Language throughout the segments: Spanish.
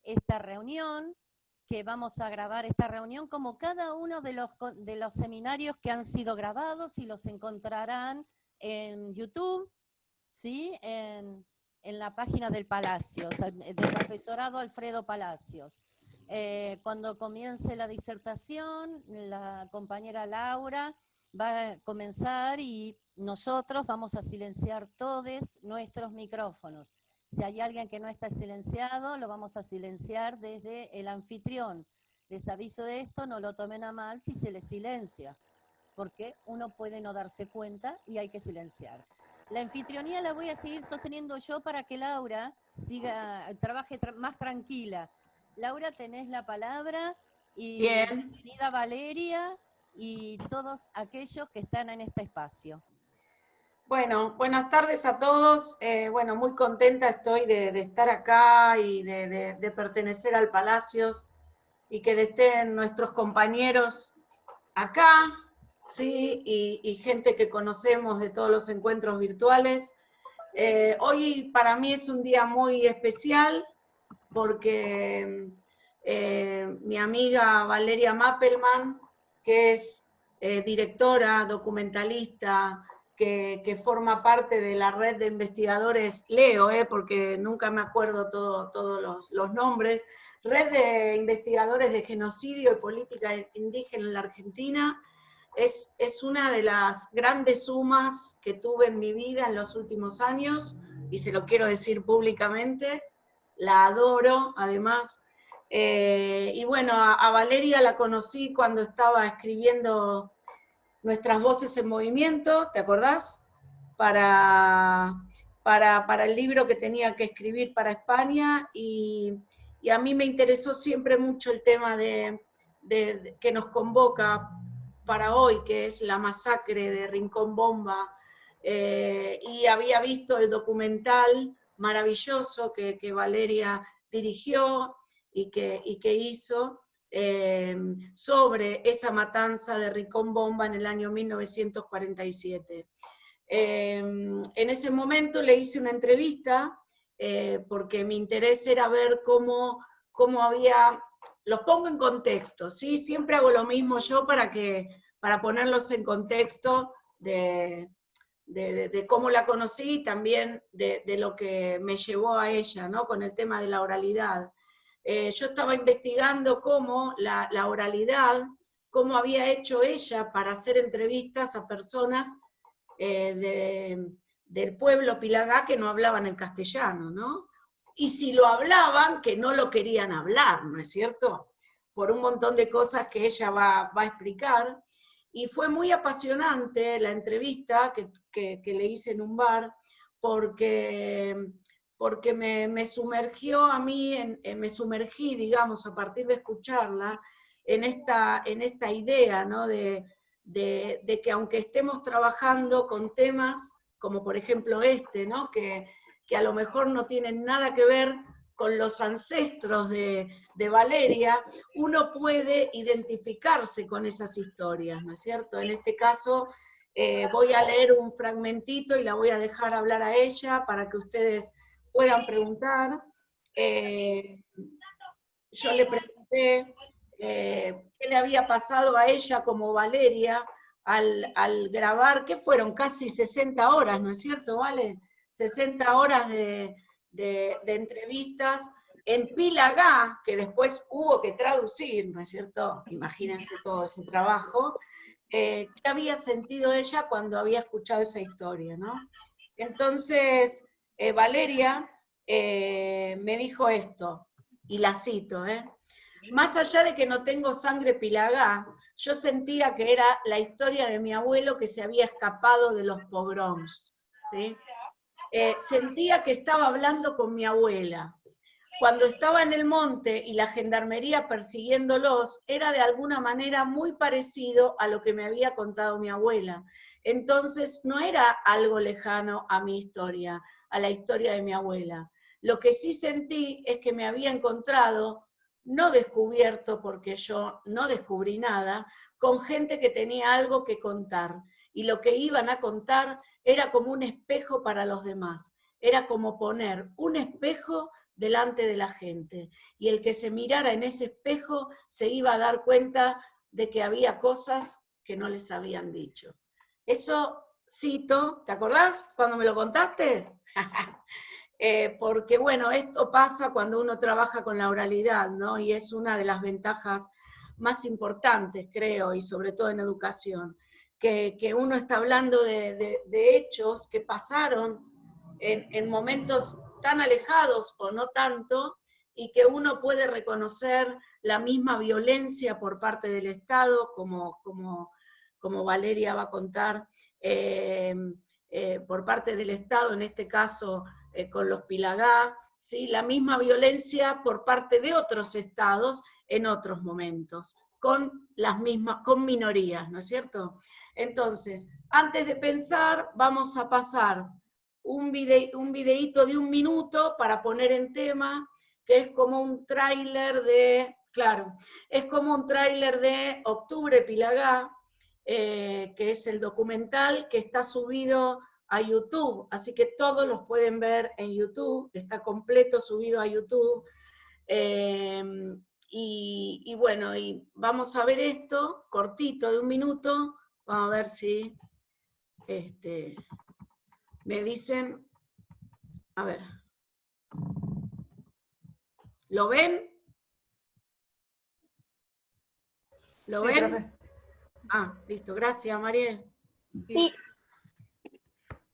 esta reunión, que vamos a grabar esta reunión, como cada uno de los seminarios que han sido grabados y los encontrarán en YouTube, ¿sí? En la página del Palacios, del profesorado Alfredo Palacios. Cuando comience la disertación, la compañera Laura va a comenzar y nosotros vamos a silenciar todos nuestros micrófonos. Si hay alguien que no está silenciado, lo vamos a silenciar desde el anfitrión. Les aviso esto, no lo tomen a mal si se les silencia, porque uno puede no darse cuenta y hay que silenciar. La anfitrionía la voy a seguir sosteniendo yo para que Laura trabaje más tranquila. Laura, tenés la palabra y Bien. bienvenida Valeria y todos aquellos que están en este espacio. Bueno, buenas tardes a todos. Bueno, muy contenta estoy de estar acá y de pertenecer al Palacios y que estén nuestros compañeros acá, ¿sí? Y gente que conocemos de todos los encuentros virtuales. Hoy para mí es un día muy especial porque mi amiga Valeria Mappelman, que es directora, documentalista, que forma parte de la red de investigadores, leo, porque nunca me acuerdo todos los nombres, red de investigadores de genocidio y política indígena en la Argentina, es una de las grandes sumas que tuve en mi vida en los últimos años, y se lo quiero decir públicamente, la adoro, además. Y bueno, a Valeria la conocí cuando estaba escribiendo Nuestras Voces en Movimiento, ¿te acordás? Para el libro que tenía que escribir para España, y a mí me interesó siempre mucho el tema que nos convoca para hoy, que es la masacre de Rincón Bomba, y había visto el documental maravilloso que Valeria dirigió y que hizo, sobre esa matanza de Rincón Bomba en el año 1947. En ese momento le hice una entrevista, porque mi interés era ver cómo había, los pongo en contexto, ¿sí? Siempre hago lo mismo yo para ponerlos en contexto de cómo la conocí y también de lo que me llevó a ella, ¿no? Con el tema de la oralidad. Yo estaba investigando cómo la oralidad, cómo había hecho ella para hacer entrevistas a personas del pueblo Pilagá que no hablaban el castellano, ¿no? Y si lo hablaban, que no lo querían hablar, ¿no es cierto? Por un montón de cosas que ella va a explicar. Y fue muy apasionante la entrevista que le hice en un bar, porque me sumergió a mí, me sumergí, digamos, a partir de escucharla, en esta idea, ¿no? de que aunque estemos trabajando con temas como por ejemplo ¿no? que a lo mejor no tienen nada que ver con los ancestros de Valeria, uno puede identificarse con esas historias, ¿no es cierto? En este caso voy a leer un fragmentito y la voy a dejar hablar a ella para que ustedes puedan preguntar. Yo le pregunté qué le había pasado a ella como Valeria al grabar, que fueron casi 60 horas, ¿no es cierto, Vale? 60 horas de entrevistas en Pilagá, que después hubo que traducir, ¿no es cierto? Imagínense todo ese trabajo. ¿Qué había sentido ella cuando había escuchado esa historia, ¿no? Entonces, Valeria me dijo esto, y la cito, más allá de que no tengo sangre Pilagá, yo sentía que era la historia de mi abuelo que se había escapado de los pogroms, ¿sí? Sentía que estaba hablando con mi abuela. Cuando estaba en el monte y la gendarmería persiguiéndolos, era de alguna manera muy parecido a lo que me había contado mi abuela. Entonces no era algo lejano a mi historia, a la historia de mi abuela. Lo que sí sentí es que me había encontrado, no descubierto porque yo no descubrí nada, con gente que tenía algo que contar. Y lo que iban a contar era como un espejo para los demás. Era como poner un espejo delante de la gente. Y el que se mirara en ese espejo se iba a dar cuenta de que había cosas que no les habían dicho. Eso cito, ¿te acordás cuando me lo contaste? Porque bueno, esto pasa cuando uno trabaja con la oralidad, ¿no? Y es una de las ventajas más importantes, creo, y sobre todo en educación, que uno está hablando de hechos que pasaron en momentos tan alejados o no tanto, y que uno puede reconocer la misma violencia por parte del Estado, como Valeria va a contar, por parte del Estado, en este caso con los Pilagá, ¿sí? La misma violencia por parte de otros estados en otros momentos, con minorías, ¿no es cierto? Entonces, antes de pensar, vamos a pasar un videíto de 1 minuto para poner en tema, que es como un tráiler es como un tráiler de Octubre Pilagá, que es el documental que está subido a YouTube, así que todos los pueden ver en YouTube, está completo subido a YouTube, y bueno, y vamos a ver esto, cortito de 1 minuto, vamos a ver si me dicen, a ver, ¿lo ven? ¿Lo ven? Profe. Ah, listo, gracias, Mariel. Sí.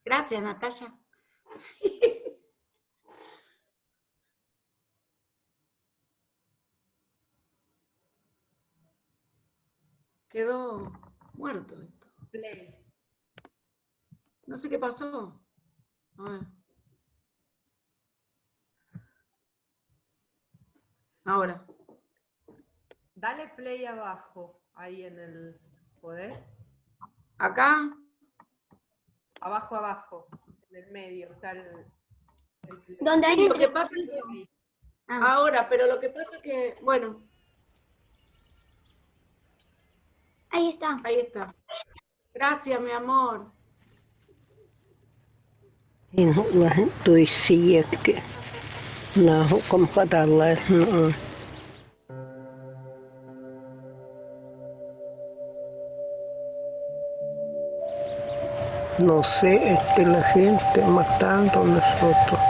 Gracias, Natalia. Quedó muerto esto. Play. No sé qué pasó. A ver. Ahora. Dale play abajo, ahí en el poder. ¿Acá? Abajo, abajo, en el medio, está el play. ¿Dónde hay? Lo que pasa es que... Ahora, pero lo que pasa es que, bueno. Ahí está. Ahí está. Gracias, mi amor. Tôi siết cái nó không có tao lại nữa. No sé, la gente matando a nosotros.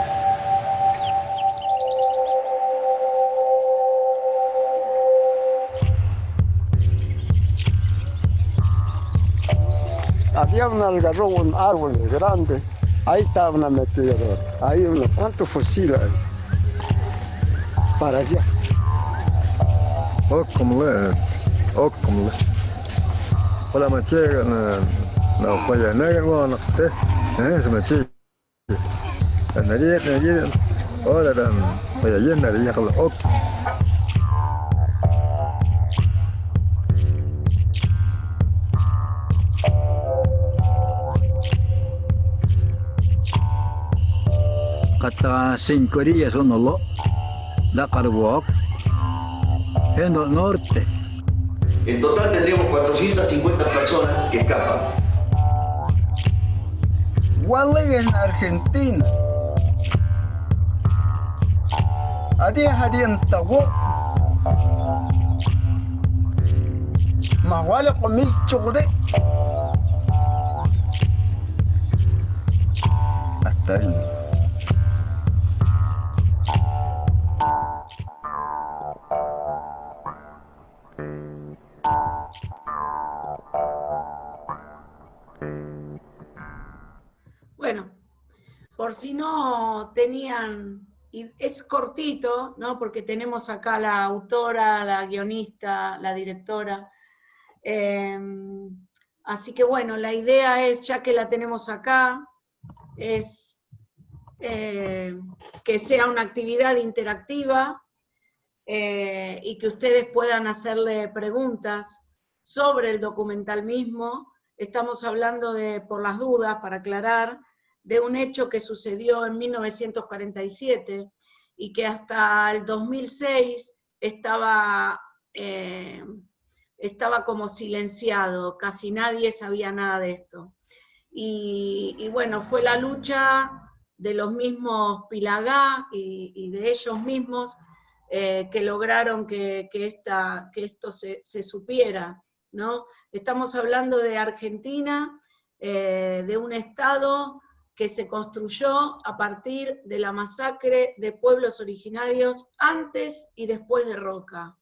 Había un algarrobo, un árbol grande. Ahí estaba una metedora. Hay unos cuantos fusiles para allá. Okumle. Hola machega na falla negra no te. Se me chica. Nadie. Ahora dan falla llena de yakal ok. Kata 5 días uno lo da carbuok en el norte. En total tendríamos 450 personas que escapan. Igual en Argentina. Hadien tawo. Más vale con 1000 chocode. Hasta ahí. Bueno, por si no tenían, y es cortito, ¿no? Porque tenemos acá la autora, la guionista, la directora. Así que bueno, la idea es, ya que la tenemos acá, es que sea una actividad interactiva y que ustedes puedan hacerle preguntas sobre el documental mismo. Estamos hablando de, por las dudas, para aclarar, de un hecho que sucedió en 1947 y que hasta el 2006 estaba como silenciado, casi nadie sabía nada de esto. Y bueno, fue la lucha de los mismos Pilagá y de ellos mismos que lograron que esto se supiera, ¿no? Estamos hablando de Argentina, de un Estado que se construyó a partir de la masacre de pueblos originarios antes y después de Roca.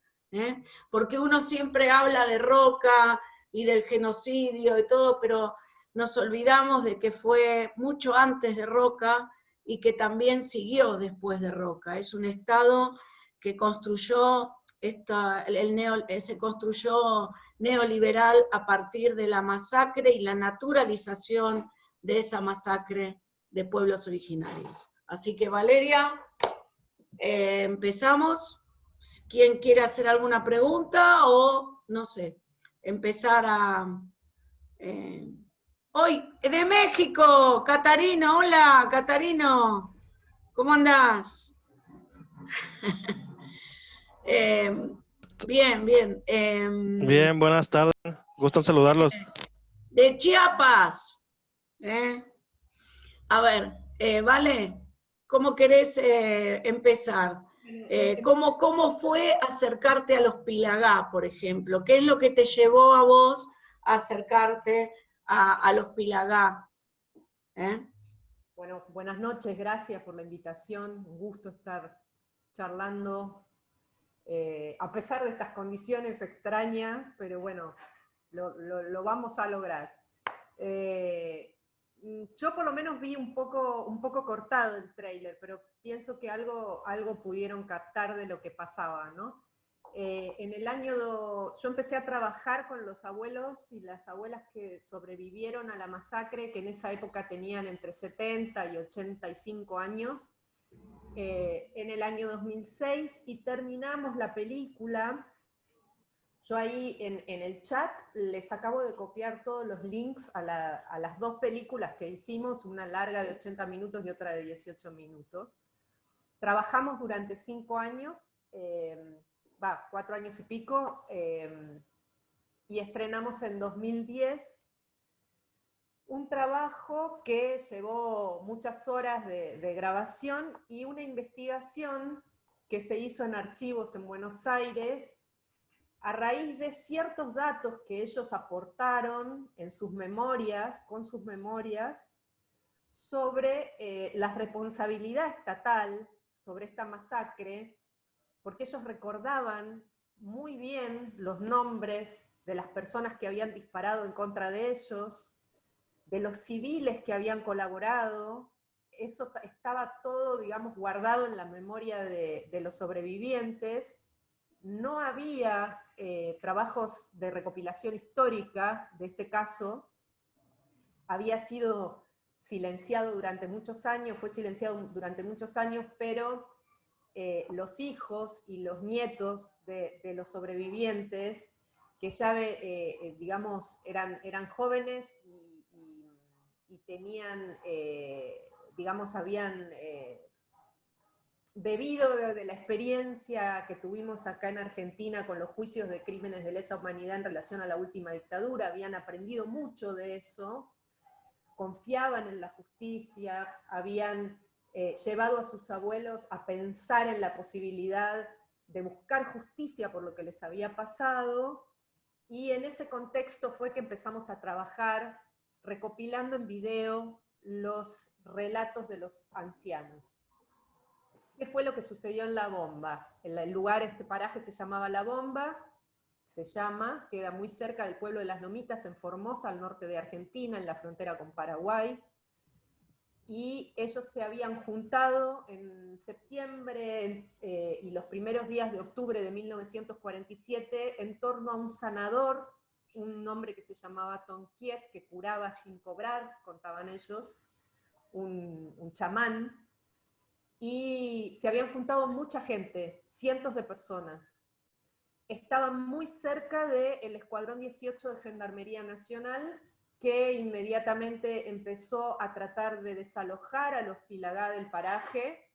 Porque uno siempre habla de Roca y del genocidio y todo, pero nos olvidamos de que fue mucho antes de Roca y que también siguió después de Roca. Es un Estado que construyó se construyó neoliberal a partir de la masacre y la naturalización de esa masacre de pueblos originarios. Así que Valeria, empezamos. ¿Quién quiere hacer alguna pregunta o, no sé, empezar a... Hoy, de México, Catarino, hola, Catarino, ¿cómo andás? Bien, bien. Bien, buenas tardes, gusto en saludarlos. De Chiapas. A ver, Vale, ¿cómo querés empezar? ¿Cómo fue acercarte a los Pilagá, por ejemplo? ¿Qué es lo que te llevó a vos a acercarte a los Pilagá? Bueno, buenas noches, gracias por la invitación, un gusto estar charlando, a pesar de estas condiciones extrañas, pero bueno, lo vamos a lograr. Yo por lo menos vi un poco cortado el tráiler, pero pienso que algo pudieron captar de lo que pasaba, ¿no? Yo empecé a trabajar con los abuelos y las abuelas que sobrevivieron a la masacre, que en esa época tenían entre 70 y 85 años, en el año 2006, y terminamos la película. Yo ahí en el chat les acabo de copiar todos los links a las dos películas que hicimos, una larga de 80 minutos y otra de 18 minutos. Trabajamos durante 5 años, 4 años y pico, y estrenamos en 2010 un trabajo que llevó muchas horas de grabación y una investigación que se hizo en archivos en Buenos Aires, a raíz de ciertos datos que ellos aportaron en sus memorias, con sus memorias, sobre la responsabilidad estatal sobre esta masacre, porque ellos recordaban muy bien los nombres de las personas que habían disparado en contra de ellos, de los civiles que habían colaborado. Eso estaba todo, digamos, guardado en la memoria de los sobrevivientes. No había trabajos de recopilación histórica de este caso, había sido silenciado durante muchos años, fue silenciado durante muchos años, pero los hijos y los nietos de los sobrevivientes, que ya, digamos, eran jóvenes y tenían, digamos, habían bebido de la experiencia que tuvimos acá en Argentina con los juicios de crímenes de lesa humanidad en relación a la última dictadura, habían aprendido mucho de eso, confiaban en la justicia, habían llevado a sus abuelos a pensar en la posibilidad de buscar justicia por lo que les había pasado, y en ese contexto fue que empezamos a trabajar recopilando en video los relatos de los ancianos. ¿Qué fue lo que sucedió en La Bomba? El lugar, este paraje se llamaba La Bomba, queda muy cerca del pueblo de Las Lomitas, en Formosa, al norte de Argentina, en la frontera con Paraguay, y ellos se habían juntado en septiembre y los primeros días de octubre de 1947 en torno a un sanador, un hombre que se llamaba Tonquiet, que curaba sin cobrar, contaban ellos, un chamán, y se habían juntado mucha gente, cientos de personas. Estaban muy cerca del Escuadrón 18 de Gendarmería Nacional, que inmediatamente empezó a tratar de desalojar a los Pilagá del paraje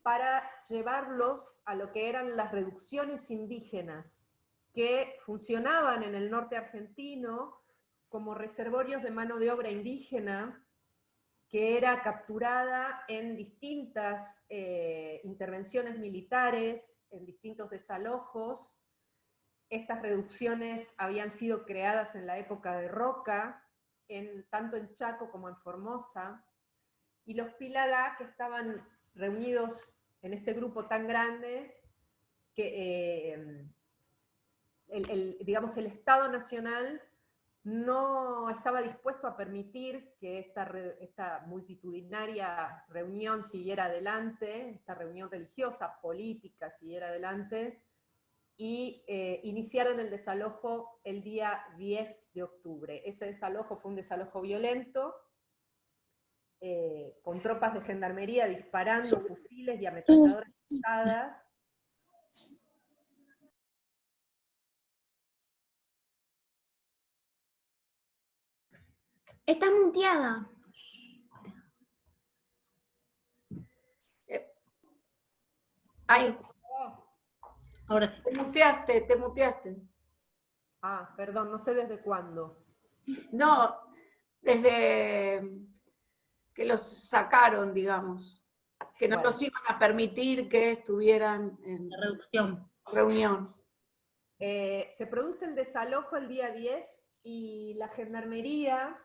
para llevarlos a lo que eran las reducciones indígenas, que funcionaban en el norte argentino como reservorios de mano de obra indígena, que era capturada en distintas intervenciones militares, en distintos desalojos. Estas reducciones habían sido creadas en la época de Roca, tanto en Chaco como en Formosa, y los Pilagá, que estaban reunidos en este grupo tan grande, que digamos, el Estado Nacional no estaba dispuesto a permitir que esta multitudinaria reunión siguiera adelante, esta reunión religiosa, política siguiera adelante, y iniciaron el desalojo el día 10 de octubre. Ese desalojo fue un desalojo violento, con tropas de gendarmería disparando fusiles y ametralladoras pesadas. Estás muteada. Ay, Ahora sí. te muteaste. Ah, perdón, no sé desde cuándo. No, desde que los sacaron, digamos, que no Bueno. los iban a permitir que estuvieran en reunión. Se produce el desalojo el día 10 y la gendarmería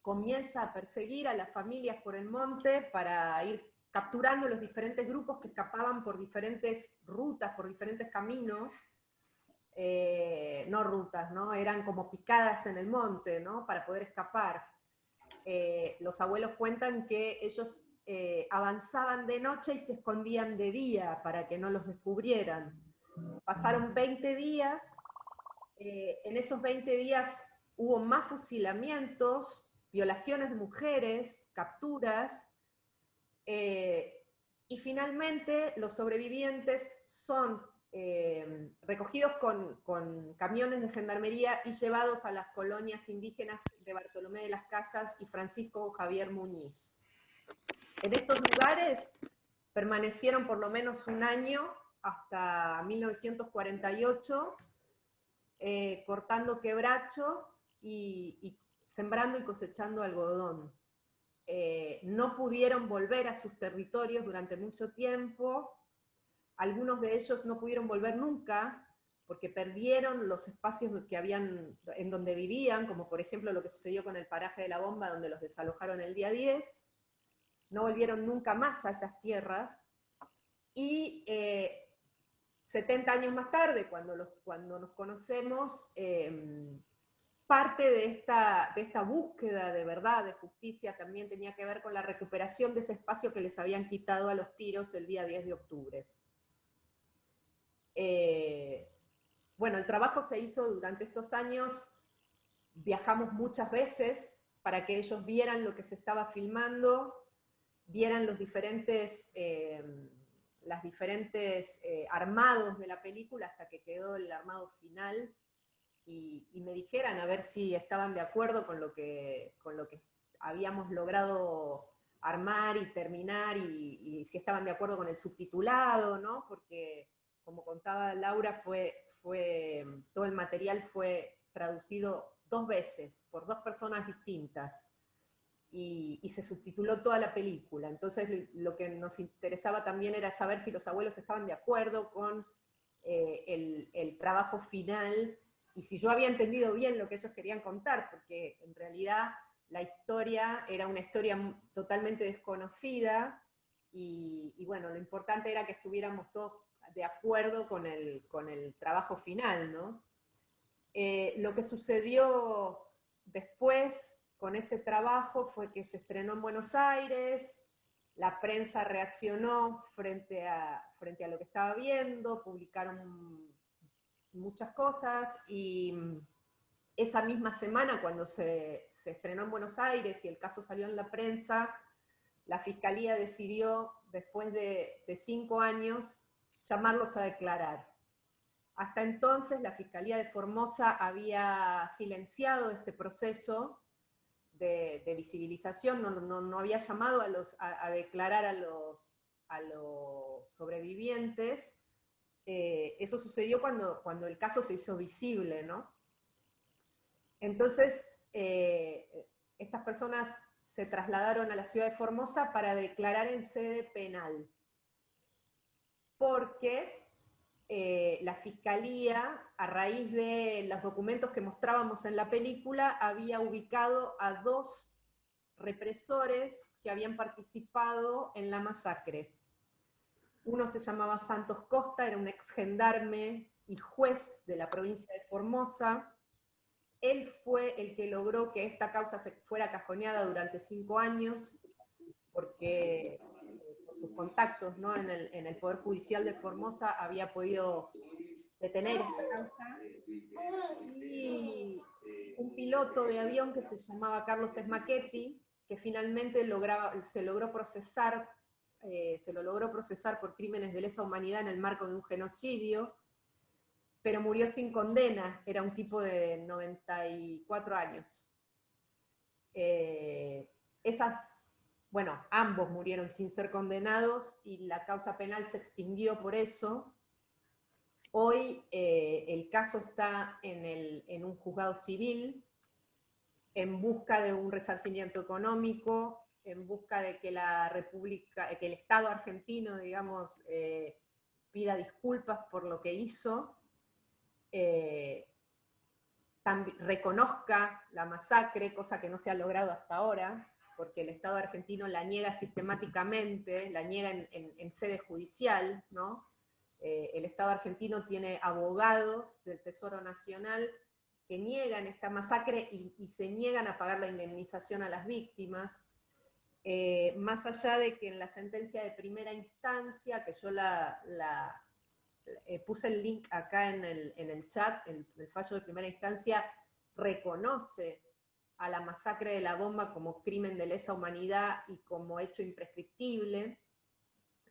comienza a perseguir a las familias por el monte para ir capturando los diferentes grupos que escapaban por diferentes rutas, por diferentes caminos. No rutas, ¿no? Eran como picadas en el monte, ¿no? Para poder escapar. Los abuelos cuentan que ellos avanzaban de noche y se escondían de día para que no los descubrieran. Pasaron 20 días, en esos 20 días hubo más fusilamientos, violaciones de mujeres, capturas, y finalmente los sobrevivientes son recogidos con camiones de gendarmería y llevados a las colonias indígenas de Bartolomé de las Casas y Francisco Javier Muñiz. En estos lugares permanecieron por lo menos un año, hasta 1948, cortando quebracho y sembrando y cosechando algodón. No pudieron volver a sus territorios durante mucho tiempo. Algunos de ellos no pudieron volver nunca, porque perdieron los espacios que habían, en donde vivían, como por ejemplo lo que sucedió con el paraje de La Bomba, donde los desalojaron el día 10. No volvieron nunca más a esas tierras. Y 70 años más tarde, cuando nos conocemos, parte de esta búsqueda de verdad, de justicia, también tenía que ver con la recuperación de ese espacio que les habían quitado a los tiros el día 10 de octubre. Bueno, el trabajo se hizo durante estos años, viajamos muchas veces para que ellos vieran lo que se estaba filmando, vieran los diferentes armados de la película hasta que quedó el armado final, y me dijeran a ver si estaban de acuerdo con lo que habíamos logrado armar y terminar, y si estaban de acuerdo con el subtitulado, ¿no? Porque, como contaba Laura, todo el material fue traducido 2 veces, por 2 personas distintas, y se subtituló toda la película. Entonces lo que nos interesaba también era saber si los abuelos estaban de acuerdo con el trabajo final, y si yo había entendido bien lo que ellos querían contar, porque en realidad la historia era una historia totalmente desconocida, y bueno, lo importante era que estuviéramos todos de acuerdo con el trabajo final, ¿no? Lo que sucedió después con ese trabajo fue que se estrenó en Buenos Aires, la prensa reaccionó frente a lo que estaba viendo, publicaron muchas cosas, y esa misma semana, cuando se estrenó en Buenos Aires y el caso salió en la prensa, la Fiscalía decidió, después de 5 años, llamarlos a declarar. Hasta entonces la Fiscalía de Formosa había silenciado este proceso de visibilización, no había llamado a declarar a los sobrevivientes. Eso sucedió cuando el caso se hizo visible, ¿no? Entonces, estas personas se trasladaron a la ciudad de Formosa para declarar en sede penal, porque la fiscalía, a raíz de los documentos que mostrábamos en la película, había ubicado a 2 represores que habían participado en la masacre. Uno se llamaba Santos Costa, era un ex gendarme y juez de la provincia de Formosa. Él fue el que logró que esta causa se fuera cajoneada durante 5 años, porque por sus contactos, ¿no?, en el Poder Judicial de Formosa había podido detener esta causa. Y un piloto de avión que se llamaba Carlos Smachetti, que finalmente se lo logró procesar por crímenes de lesa humanidad en el marco de un genocidio, pero murió sin condena, era un tipo de 94 años. Ambos murieron sin ser condenados y la causa penal se extinguió por eso. Hoy el caso está en un juzgado civil, en busca de un resarcimiento económico, en busca de que que el Estado argentino, digamos, pida disculpas por lo que hizo, reconozca la masacre, cosa que no se ha logrado hasta ahora, porque el Estado argentino la niega sistemáticamente, la niega en sede judicial, ¿no? El Estado argentino tiene abogados del Tesoro Nacional que niegan esta masacre y se niegan a pagar la indemnización a las víctimas, más allá de que en la sentencia de primera instancia, que yo puse el link acá en el chat, el fallo de primera instancia reconoce a la masacre de la bomba como crimen de lesa humanidad y como hecho imprescriptible.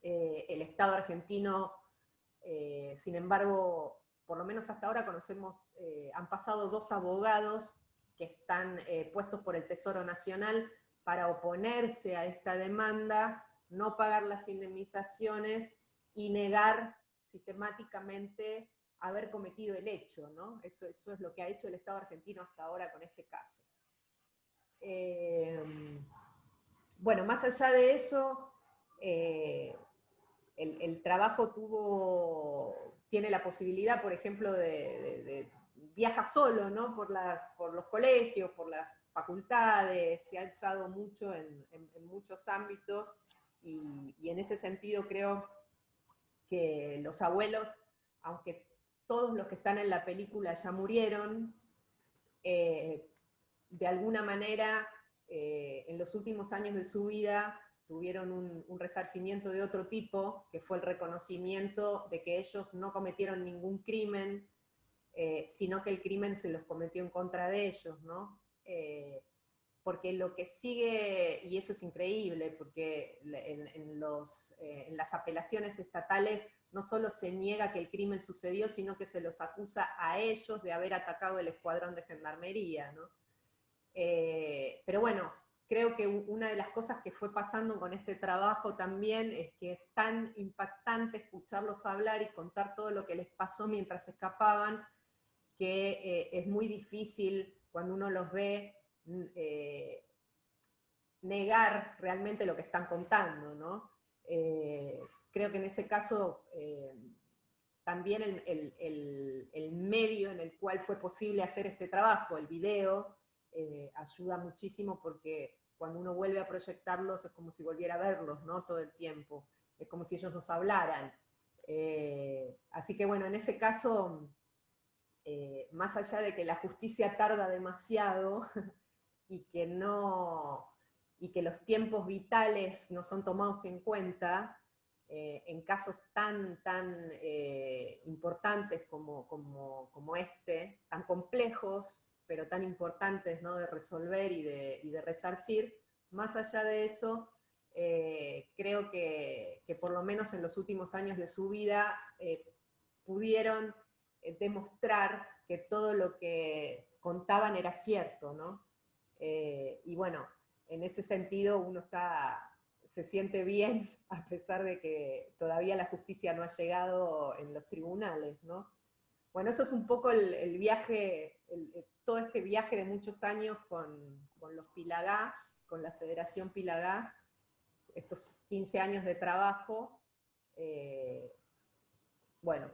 El Estado argentino, sin embargo, por lo menos hasta ahora conocemos, han pasado 2 abogados que están puestos por el Tesoro Nacional para oponerse a esta demanda, no pagar las indemnizaciones y negar sistemáticamente haber cometido el hecho, ¿no? Eso es lo que ha hecho el Estado argentino hasta ahora con este caso. Bueno, más allá de eso, el trabajo tiene la posibilidad, por ejemplo, de viaja solo, ¿no?, por los colegios, por las facultades, se ha usado mucho en muchos ámbitos, y en ese sentido creo que los abuelos, aunque todos los que están en la película ya murieron, de alguna manera, en los últimos años de su vida, tuvieron un resarcimiento de otro tipo, que fue el reconocimiento de que ellos no cometieron ningún crimen, sino que el crimen se los cometió en contra de ellos, ¿no? Porque lo que sigue, y eso es increíble, porque en las apelaciones estatales no solo se niega que el crimen sucedió, sino que se los acusa a ellos de haber atacado el escuadrón de gendarmería, ¿no? Pero bueno, creo que una de las cosas que fue pasando con este trabajo también es que es tan impactante escucharlos hablar y contar todo lo que les pasó mientras escapaban, que es muy difícil cuando uno los ve negar realmente lo que están contando, ¿no? Creo que en ese caso también el medio en el cual fue posible hacer este trabajo, el video, ayuda muchísimo, porque cuando uno vuelve a proyectarlos es como si volviera a verlos, ¿no?, todo el tiempo, es como si ellos nos hablaran. Así que bueno, en ese caso, más allá de que la justicia tarda demasiado y que los tiempos vitales no son tomados en cuenta, en casos tan importantes como este, tan complejos, pero tan importantes, ¿no?, de resolver y de resarcir, más allá de eso, creo que por lo menos en los últimos años de su vida pudieron demostrar que todo lo que contaban era cierto, ¿no? Y bueno, en ese sentido uno se siente bien, a pesar de que todavía la justicia no ha llegado en los tribunales, ¿no? Bueno, eso es un poco el viaje, todo este viaje de muchos años con los Pilagá, con la Federación Pilagá, estos 15 años de trabajo. Bueno,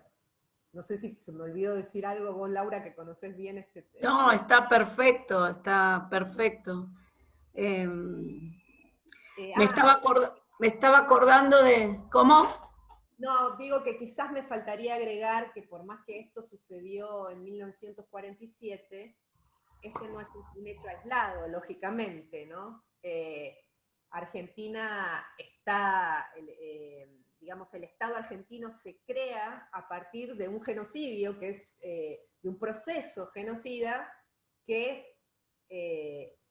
no sé si se me olvidó decir algo, vos, Laura, que conocés bien este... No, está perfecto, está perfecto. Me estaba acordando de... ¿Cómo? No, digo que quizás me faltaría agregar que por más que esto sucedió en 1947, este no es un hecho aislado, lógicamente, ¿no? Argentina está, digamos, el Estado argentino se crea a partir de un genocidio, que es de un proceso genocida, que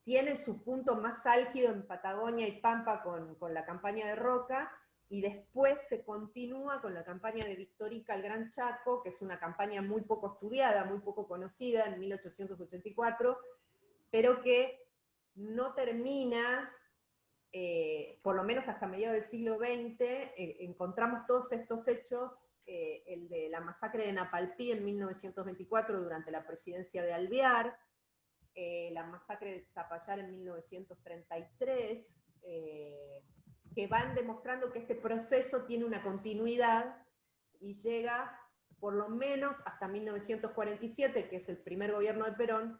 tiene su punto más álgido en Patagonia y Pampa con la campaña de Roca, y después se continúa con la campaña de Victorica al Gran Chaco, que es una campaña muy poco estudiada, muy poco conocida, en 1884, pero que no termina, por lo menos hasta mediados del siglo XX, encontramos todos estos hechos, el de la masacre de Napalpí en 1924 durante la presidencia de Alvear, la masacre de Zapallar en 1933, que van demostrando que este proceso tiene una continuidad y llega por lo menos hasta 1947, que es el primer gobierno de Perón,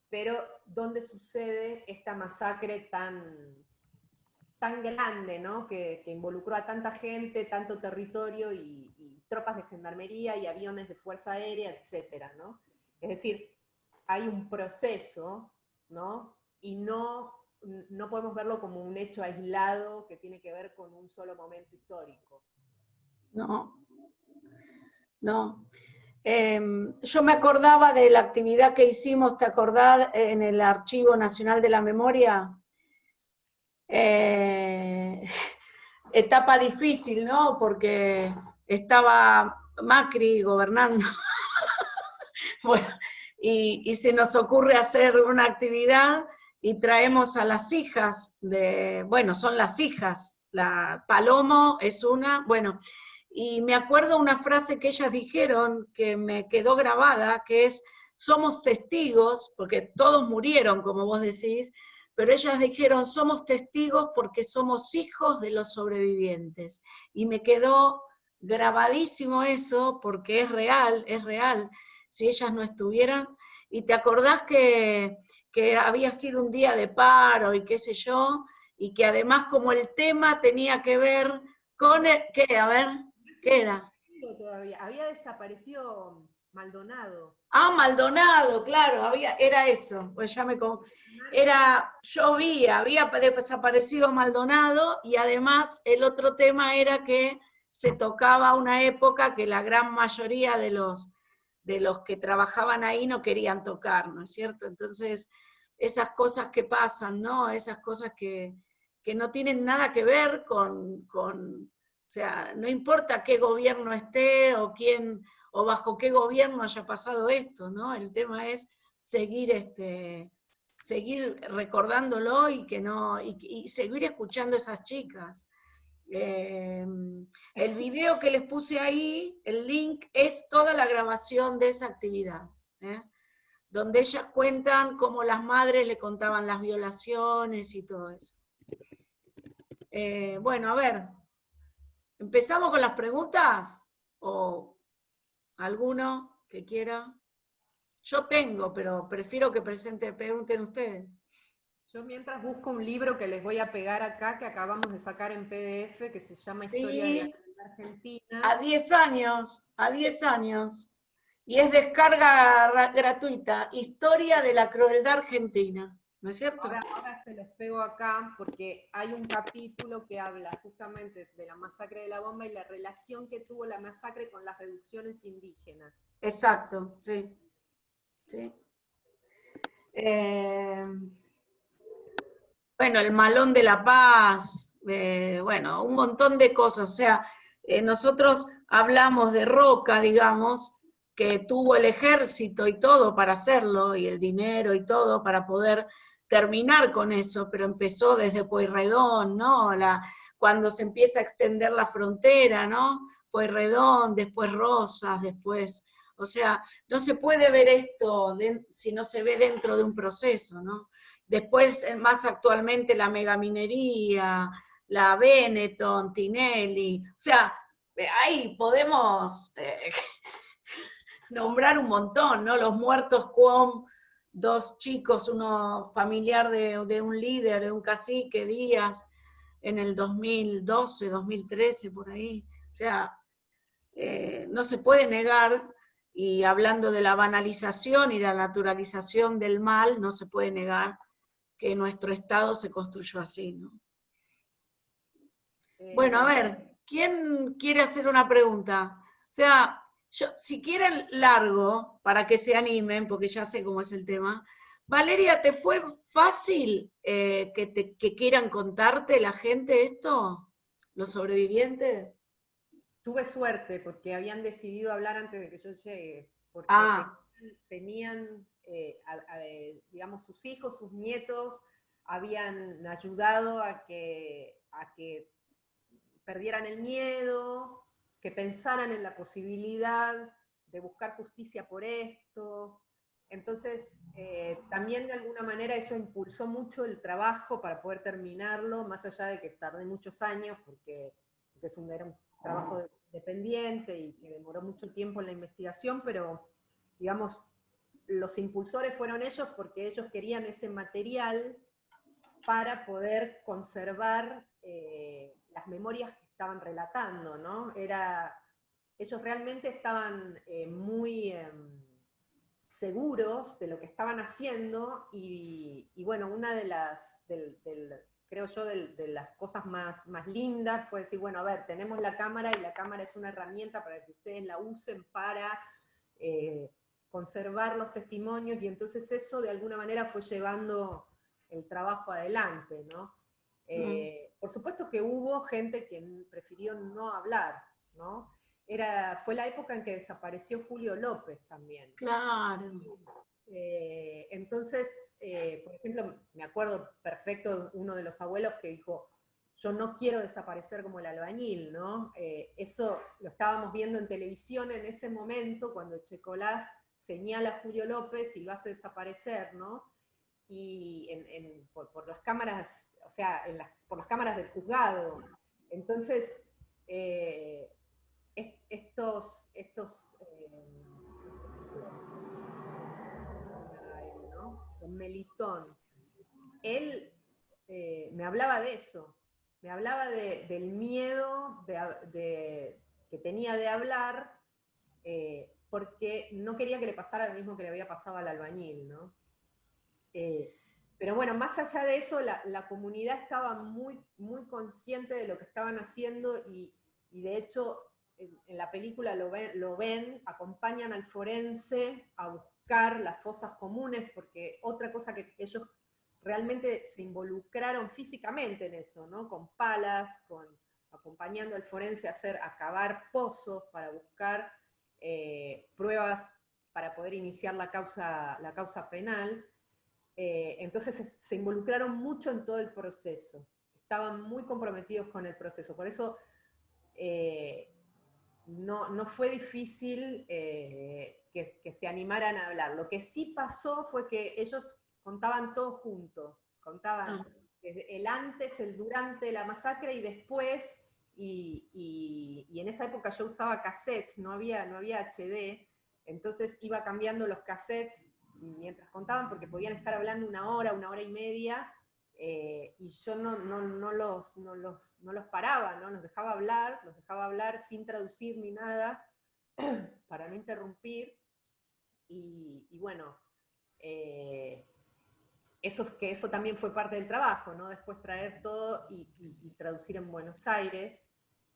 pero donde sucede esta masacre tan grande, ¿no? que involucró a tanta gente, tanto territorio y tropas de gendarmería y aviones de fuerza aérea, etcétera, ¿no? Es decir, hay un proceso, ¿no? Y no podemos verlo como un hecho aislado que tiene que ver con un solo momento histórico. No. Yo me acordaba de la actividad que hicimos, ¿te acordás? En el Archivo Nacional de la Memoria. Etapa difícil, ¿no? Porque estaba Macri gobernando. Bueno, y se nos ocurre hacer una actividad y traemos a las hijas bueno, son las hijas, la Palomo es una, bueno, y me acuerdo una frase que ellas dijeron que me quedó grabada, que es, somos testigos, porque todos murieron, como vos decís, pero ellas dijeron, somos testigos porque somos hijos de los sobrevivientes. Y me quedó grabadísimo eso, porque es real, si ellas no estuvieran. Y te acordás que había sido un día de paro y qué sé yo, y que además como el tema tenía que ver con ¿qué? A ver, ¿qué era? Todavía. Había desaparecido Maldonado. Ah, Maldonado, claro, era eso, pues ya había desaparecido Maldonado, y además el otro tema era que se tocaba una época que la gran mayoría de los que trabajaban ahí no querían tocar, ¿no es cierto? Entonces, esas cosas que pasan, ¿no? Esas cosas que no tienen nada que ver con, o sea, no importa qué gobierno esté o quién, o bajo qué gobierno haya pasado esto, ¿no? El tema es seguir recordándolo y seguir escuchando a esas chicas. El video que les puse ahí, el link, es toda la grabación de esa actividad, donde ellas cuentan cómo las madres le contaban las violaciones y todo eso. Bueno, a ver, ¿empezamos con las preguntas? ¿O alguno que quiera? Yo tengo, pero prefiero que pregunten ustedes. Yo mientras busco un libro que les voy a pegar acá, que acabamos de sacar en PDF, que se llama Historia de la Argentina. A 10 años. Y es descarga gratuita. Historia de la crueldad argentina. ¿No es cierto? Ahora se los pego acá, porque hay un capítulo que habla justamente de la masacre de la bomba y la relación que tuvo la masacre con las reducciones indígenas. Exacto, sí. Sí. Bueno, el Malón de la Paz, bueno, un montón de cosas. O sea, nosotros hablamos de Roca, digamos, que tuvo el ejército y todo para hacerlo, y el dinero y todo para poder terminar con eso, pero empezó desde Pueyrredón, ¿no? Cuando se empieza a extender la frontera, ¿no? Pueyrredón, después Rosas, después... O sea, no se puede ver esto si no se ve dentro de un proceso, ¿no? después más actualmente la megaminería, la Benetton, Tinelli, o sea, ahí podemos nombrar un montón, ¿no? Los muertos Cuom, 2 chicos, uno familiar de un líder, de un cacique, Díaz, en el 2012, 2013, por ahí. O sea, no se puede negar, y hablando de la banalización y de la naturalización del mal, no se puede negar que nuestro Estado se construyó así, ¿no? Bueno, a ver, ¿quién quiere hacer una pregunta? O sea, si quieren largo, para que se animen, porque ya sé cómo es el tema. Valeria, ¿te fue fácil que quieran contarte la gente esto? ¿Los sobrevivientes? Tuve suerte porque habían decidido hablar antes de que yo llegue, porque tenían, digamos, sus hijos, sus nietos, habían ayudado a que perdieran el miedo, que pensaran en la posibilidad de buscar justicia por esto. Entonces, también de alguna manera eso impulsó mucho el trabajo para poder terminarlo, más allá de que tardé muchos años, porque era un trabajo dependiente y que demoró mucho tiempo en la investigación, pero, digamos, los impulsores fueron ellos porque ellos querían ese material para poder conservar las memorias que estaban relatando, ¿no? Ellos realmente estaban muy seguros de lo que estaban haciendo, y bueno, una de las, creo yo, de las cosas más lindas fue decir, bueno, a ver, tenemos la cámara, y la cámara es una herramienta para que ustedes la usen para conservar los testimonios, y entonces eso de alguna manera fue llevando el trabajo adelante, ¿no? Por supuesto que hubo gente que prefirió no hablar, ¿no? Fue la época en que desapareció Julio López también. Claro. Entonces, por ejemplo, me acuerdo perfecto uno de los abuelos que dijo, yo no quiero desaparecer como el albañil, ¿no? Eso lo estábamos viendo en televisión en ese momento, cuando Checolás señala a Julio López y lo hace desaparecer, ¿no? Y por las cámaras, o sea, por las cámaras del juzgado. Entonces, Don Melitón, él me hablaba de eso, me hablaba del miedo que tenía de hablar, porque no quería que le pasara lo mismo que le había pasado al albañil, ¿no? Pero bueno, más allá de eso, la comunidad estaba muy, muy consciente de lo que estaban haciendo, y de hecho en la película lo ven, acompañan al forense a buscar las fosas comunes, porque otra cosa que ellos realmente se involucraron físicamente en eso, ¿no? Con palas, acompañando al forense a cavar pozos para buscar pruebas para poder iniciar la causa penal. Entonces se involucraron mucho en todo el proceso, estaban muy comprometidos con el proceso, por eso no fue difícil que se animaran a hablar. Lo que sí pasó fue que ellos contaban todo junto, contaban el antes, el durante de la masacre y después, y en esa época yo usaba cassettes, no había HD, entonces iba cambiando los cassettes mientras contaban, porque podían estar hablando una hora y media, y yo no los paraba, ¿no? Los dejaba hablar sin traducir ni nada, para no interrumpir, y bueno, eso también fue parte del trabajo, ¿no? Después traer todo y traducir en Buenos Aires,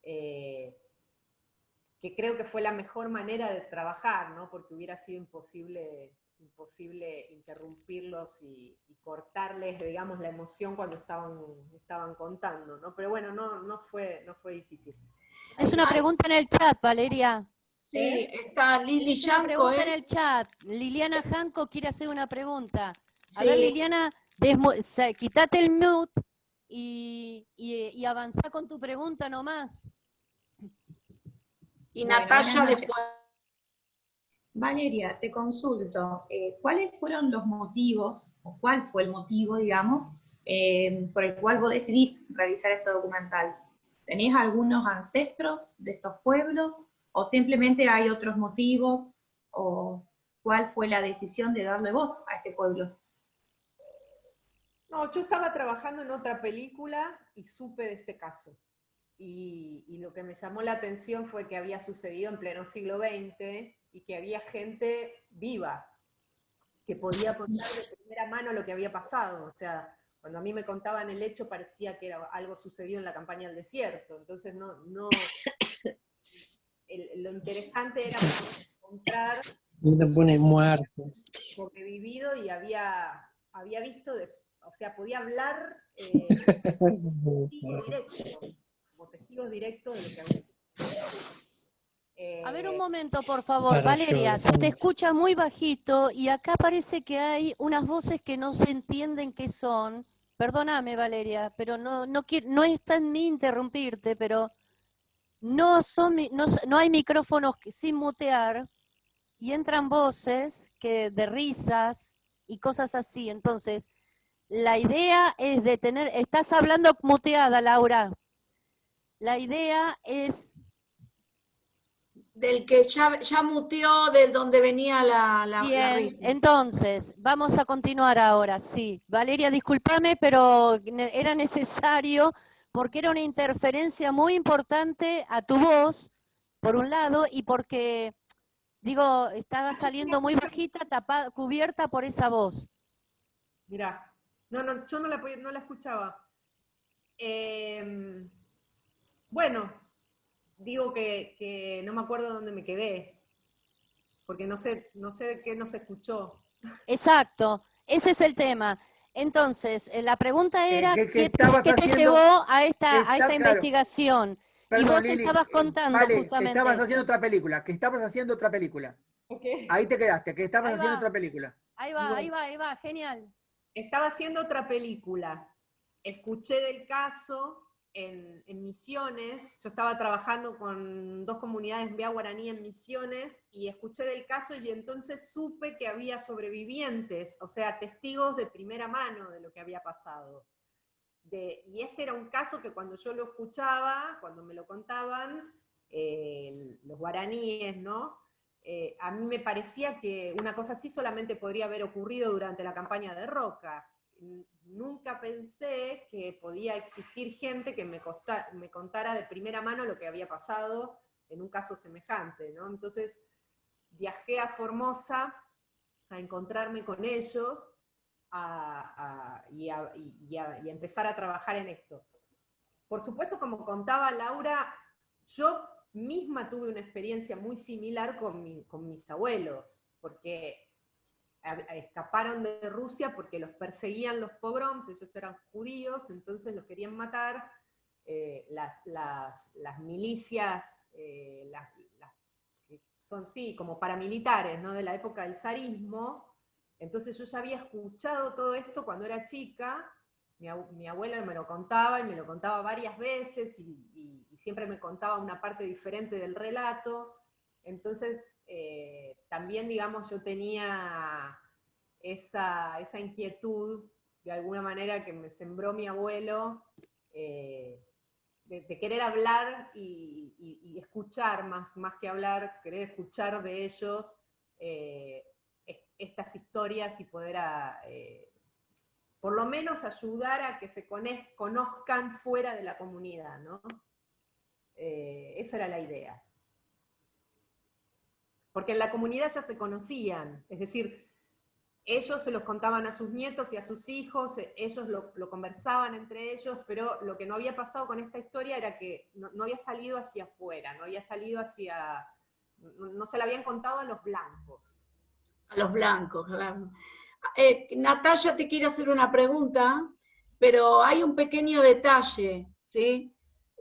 que creo que fue la mejor manera de trabajar, ¿no? Porque hubiera sido imposible interrumpirlos y cortarles, digamos, la emoción cuando estaban contando, ¿no? Pero bueno, no fue difícil. Es una pregunta en el chat, Valeria. Sí, está Lili Yanco. Una pregunta en el chat. Liliana Janco quiere hacer una pregunta. A Sí. ver, Liliana, quítate el mute y avanzá con tu pregunta nomás. Y bueno, Natalia después. Valeria, te consulto, ¿cuáles fueron los motivos, o cuál fue el motivo, digamos, por el cual vos decidís realizar este documental? ¿Tenés algunos ancestros de estos pueblos, o simplemente hay otros motivos, o cuál fue la decisión de darle voz a este pueblo? No, yo estaba trabajando en otra película y supe de este caso. Y lo que me llamó la atención fue que había sucedido en pleno siglo XX y que había gente viva que podía contar de primera mano lo que había pasado. O sea, cuando a mí me contaban el hecho parecía que era algo sucedido en la campaña del desierto. Entonces lo interesante era encontrar sobrevivido y había visto, o sea, podía hablar como testigos directos de lo que había visto. A ver un momento, por favor, Valeria, se te escucha muy bajito y acá parece que hay unas voces que no se entienden qué son. Perdóname, Valeria, pero no está en mí interrumpirte, pero no hay micrófonos sin mutear y entran voces de risas y cosas así. Entonces, la idea es de tener... Estás hablando muteada, Laura. La idea es... Del que ya muteó, de donde venía la Bien, risa. entonces, vamos a continuar ahora, sí. Valeria, discúlpame, pero era necesario porque era una interferencia muy importante a tu voz, por un lado, y porque, digo, estaba saliendo muy bajita, tapada, cubierta por esa voz. Mirá, no, yo no la escuchaba. Bueno, digo que no me acuerdo dónde me quedé, porque no sé de qué no se escuchó. Exacto, ese es el tema. Entonces, la pregunta era, ¿qué te haciendo? llevó a esta Claro. investigación? Perdón, Y vos Lili, estabas contando vale, justamente que estabas esto. haciendo otra película, que estabas haciendo otra película. Okay. Ahí te quedaste, que estabas Ahí haciendo va. otra película. Ahí va, genial. Estaba haciendo otra película. Escuché del caso en Misiones. Yo estaba trabajando con 2 comunidades Mbia Guaraní en Misiones y escuché del caso y entonces supe que había sobrevivientes, o sea, testigos de primera mano de lo que había pasado. Y este era un caso que cuando yo lo escuchaba, cuando me lo contaban, los guaraníes, ¿no? A mí me parecía que una cosa así solamente podría haber ocurrido durante la campaña de Roca. Nunca pensé que podía existir gente que me contara de primera mano lo que había pasado en un caso semejante, ¿no? Entonces viajé a Formosa a encontrarme con ellos y a empezar a trabajar en esto. Por supuesto, como contaba Laura, yo misma tuve una experiencia muy similar con mis abuelos, porque escaparon de Rusia porque los perseguían los pogroms, ellos eran judíos, entonces los querían matar, las milicias, que son, sí, como paramilitares, ¿no?, de la época del zarismo. Entonces yo ya había escuchado todo esto cuando era chica, mi abuela me lo contaba y me lo contaba varias veces y siempre me contaba una parte diferente del relato. Entonces también, digamos, yo tenía esa inquietud, de alguna manera, que me sembró mi abuelo, de querer hablar y escuchar, más que hablar, querer escuchar de ellos estas historias y poder por lo menos ayudar a que se conozcan fuera de la comunidad, ¿no? Esa era la idea. Porque en la comunidad ya se conocían, es decir, ellos se los contaban a sus nietos y a sus hijos, ellos lo conversaban entre ellos, pero lo que no había pasado con esta historia era que no había salido hacia afuera, no había salido no se la habían contado a los blancos. A los blancos, claro. Natalia te quiere hacer una pregunta, pero hay un pequeño detalle, ¿sí?,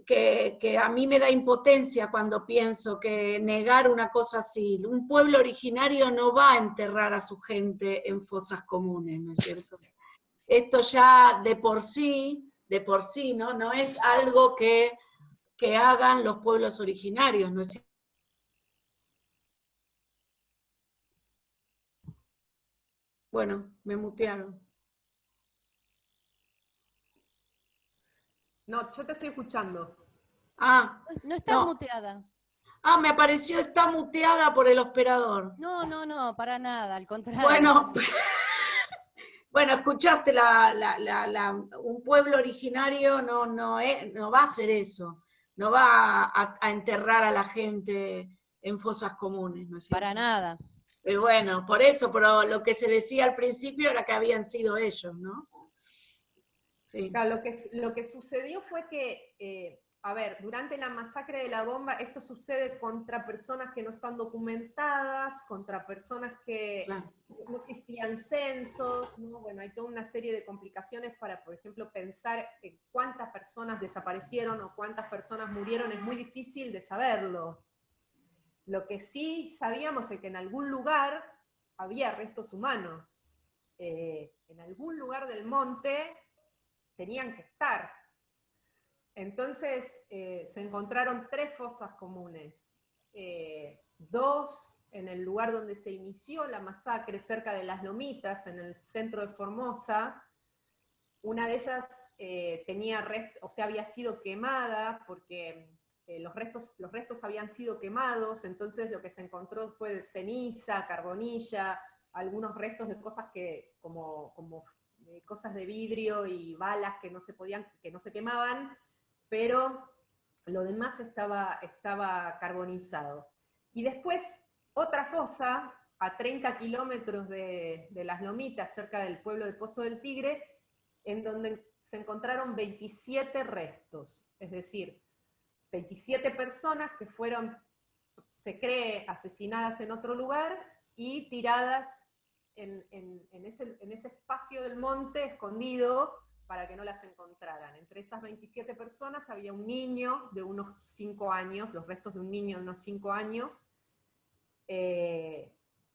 que a mí me da impotencia cuando pienso que negar una cosa así. Un pueblo originario no va a enterrar a su gente en fosas comunes, ¿no es cierto? Esto ya de por sí, ¿no? No es algo que hagan los pueblos originarios, ¿no es cierto? Bueno, me mutearon. No, yo te estoy escuchando. Ah, No estás no. muteada. Ah, me apareció, está muteada por el operador. No, no, no, para nada, al contrario. Bueno, bueno, escuchaste, un pueblo originario no va a hacer eso, no va a enterrar a la gente en fosas comunes, ¿no es cierto? Para nada. Bueno, por eso, pero lo que se decía al principio era que habían sido ellos, ¿no? Sí. Claro, lo que sucedió fue que, a ver, durante la masacre de la bomba, esto sucede contra personas que no están documentadas, contra personas que no existían censos, ¿no? Bueno, hay toda una serie de complicaciones para, por ejemplo, pensar en cuántas personas desaparecieron o cuántas personas murieron, es muy difícil de saberlo. Lo que sí sabíamos es que en algún lugar había restos humanos. En algún lugar del monte tenían que estar. Entonces se encontraron 3 fosas comunes. 2 en el lugar donde se inició la masacre, cerca de Las Lomitas, en el centro de Formosa. Una de ellas tenía o sea, había sido quemada porque los restos habían sido quemados, entonces lo que se encontró fue ceniza, carbonilla, algunos restos de cosas que, como cosas de vidrio y balas que no se quemaban, pero lo demás estaba carbonizado. Y después, otra fosa, a 30 kilómetros de Las Lomitas, cerca del pueblo de Pozo del Tigre, en donde se encontraron 27 restos, es decir, 27 personas que fueron, se cree, asesinadas en otro lugar y tiradas en ese espacio del monte escondido para que no las encontraran. Entre esas 27 personas había un niño de unos 5 años, los restos de un niño de unos 5 años,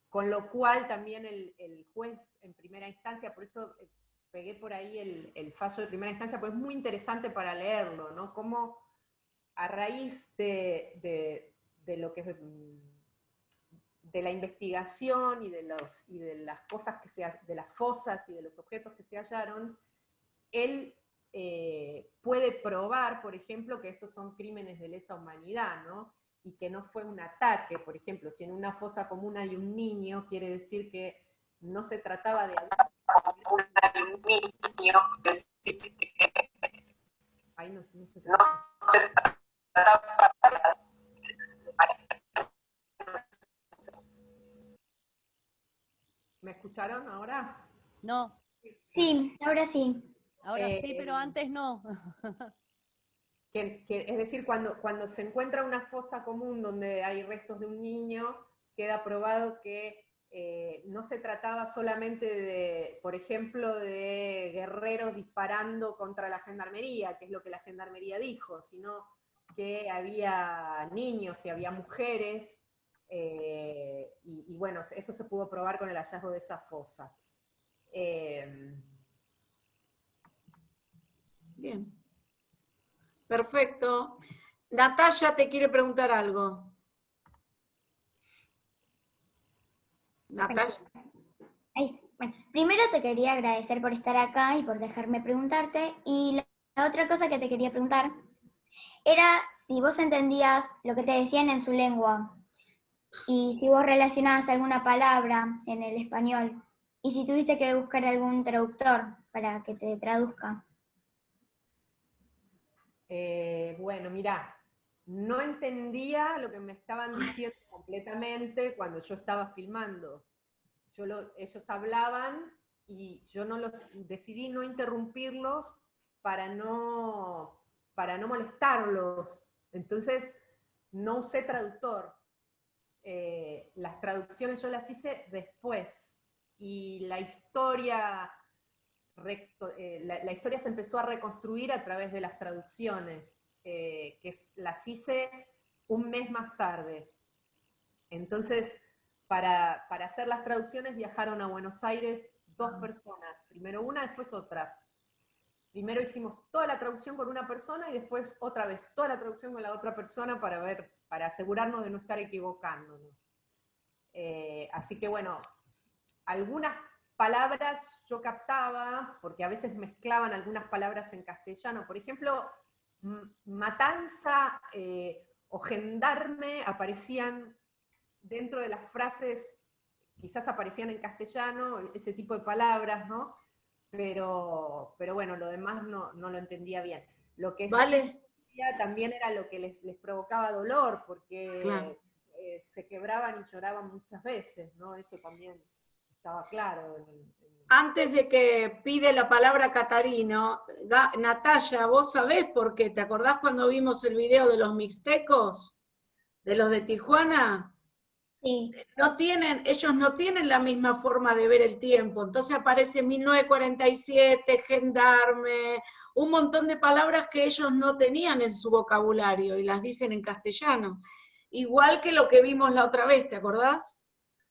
con lo cual también el juez en primera instancia, por eso pegué por ahí el fallo de primera instancia, pues es muy interesante para leerlo, ¿no? Cómo a raíz de lo que de la investigación y de las cosas de las fosas y de los objetos que se hallaron, él puede probar, por ejemplo, que estos son crímenes de lesa humanidad, ¿no? Y que no fue un ataque, por ejemplo, si en una fosa común hay un niño, quiere decir que no se trataba de un niño, ahí no se trataba. ¿Me escucharon ahora? No. Sí, ahora sí. Ahora sí, pero antes no. Es decir, cuando se encuentra una fosa común donde hay restos de un niño, queda probado que no se trataba solamente de, por ejemplo, de guerreros disparando contra la gendarmería, que es lo que la gendarmería dijo, sino que había niños y había mujeres, y bueno, eso se pudo probar con el hallazgo de esa fosa. Bien. Perfecto. Natalia te quiere preguntar algo. Natalia. Bueno, primero te quería agradecer por estar acá y por dejarme preguntarte. Y la otra cosa que te quería preguntar era si vos entendías lo que te decían en su lengua y si vos relacionabas alguna palabra en el español y si tuviste que buscar algún traductor para que te traduzca. Bueno, mirá, no entendía lo que me estaban diciendo completamente cuando yo estaba filmando. Ellos hablaban y yo decidí no interrumpirlos para no molestarlos. Entonces, no usé traductor. Las traducciones yo las hice después. Y la historia se empezó a reconstruir a través de las traducciones, que las hice un mes más tarde. Entonces, para hacer las traducciones viajaron a Buenos Aires 2 personas, primero una, después otra. Primero hicimos toda la traducción con una persona y después otra vez toda la traducción con la otra persona para asegurarnos de no estar equivocándonos. Así que bueno, algunas palabras yo captaba, porque a veces mezclaban algunas palabras en castellano. Por ejemplo, matanza o gendarme aparecían dentro de las frases, quizás aparecían en castellano, ese tipo de palabras, ¿no? Pero bueno, lo demás no lo entendía bien. Lo que Vale. sí también era lo que les provocaba dolor, porque Claro. se quebraban y lloraban muchas veces, ¿no? Eso también estaba claro. Antes de que pide la palabra Catarino, Natalia, ¿vos sabés por qué? ¿Te acordás cuando vimos el video de los mixtecos? ¿De los de Tijuana? Sí. Ellos no tienen la misma forma de ver el tiempo, entonces aparece 1947, gendarme, un montón de palabras que ellos no tenían en su vocabulario y las dicen en castellano. Igual que lo que vimos la otra vez, ¿te acordás?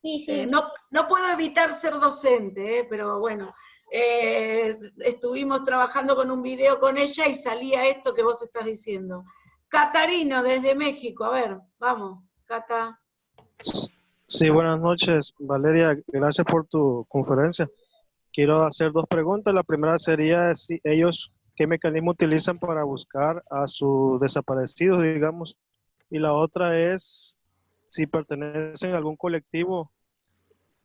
Sí, sí. No puedo evitar ser docente, pero bueno, estuvimos trabajando con un video con ella y salía esto que vos estás diciendo. Catarino, desde México, a ver, vamos, Cata. Sí, buenas noches, Valeria. Gracias por tu conferencia. Quiero hacer dos preguntas. La primera sería si ellos, ¿qué mecanismo utilizan para buscar a sus desaparecidos, digamos? Y la otra es si pertenecen a algún colectivo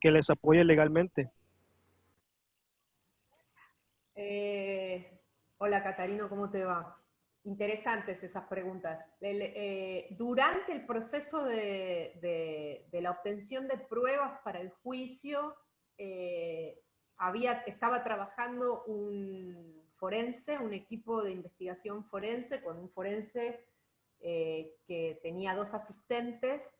que les apoye legalmente. Hola Catarino, ¿cómo te va? Interesantes esas preguntas. Durante el proceso de la obtención de pruebas para el juicio, estaba trabajando un forense, un equipo de investigación forense, con un forense que tenía 2 asistentes,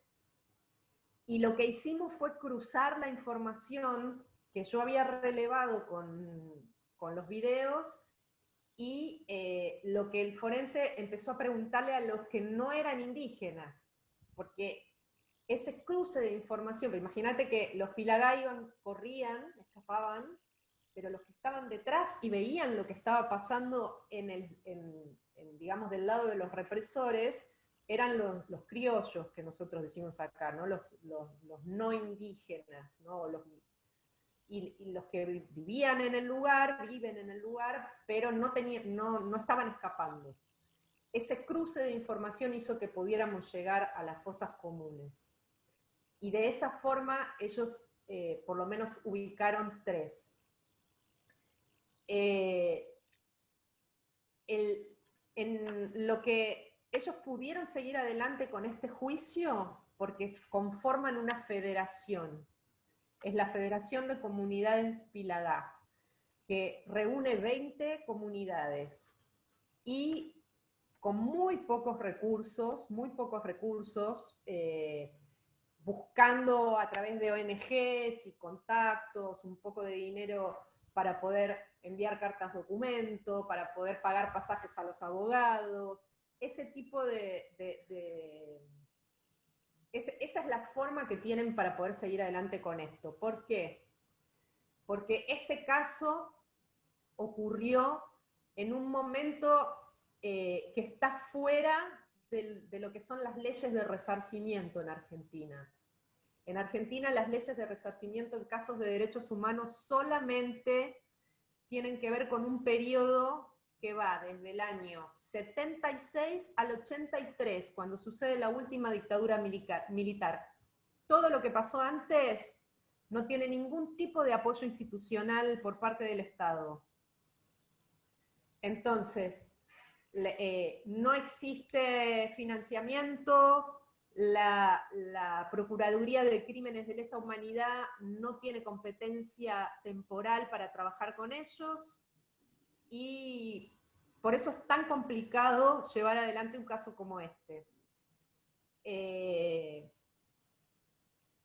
y lo que hicimos fue cruzar la información que yo había relevado con los videos y lo que el forense empezó a preguntarle a los que no eran indígenas, porque ese cruce de información, imagínate que los Pilagá corrían, escapaban, pero los que estaban detrás y veían lo que estaba pasando digamos, del lado de los represores, eran los criollos, que nosotros decimos acá, ¿no? Los no indígenas, ¿no? Y los que vivían en el lugar, viven en el lugar, pero no estaban escapando. Ese cruce de información hizo que pudiéramos llegar a las fosas comunes. Y de esa forma ellos por lo menos ubicaron 3. En lo que ellos pudieron seguir adelante con este juicio, porque conforman una federación. Es la Federación de Comunidades Pilagá, que reúne 20 comunidades y con muy pocos recursos, buscando a través de ONGs y contactos un poco de dinero para poder enviar cartas documento, para poder pagar pasajes a los abogados, ese tipo esa es la forma que tienen para poder seguir adelante con esto. ¿Por qué? Porque este caso ocurrió en un momento que está fuera de lo que son las leyes de resarcimiento en Argentina. En Argentina las leyes de resarcimiento en casos de derechos humanos solamente tienen que ver con un periodo que va desde el año 76 al 83, cuando sucede la última dictadura militar. Todo lo que pasó antes no tiene ningún tipo de apoyo institucional por parte del Estado. Entonces, no existe financiamiento, la Procuraduría de Crímenes de Lesa Humanidad no tiene competencia temporal para trabajar con ellos, y por eso es tan complicado llevar adelante un caso como este.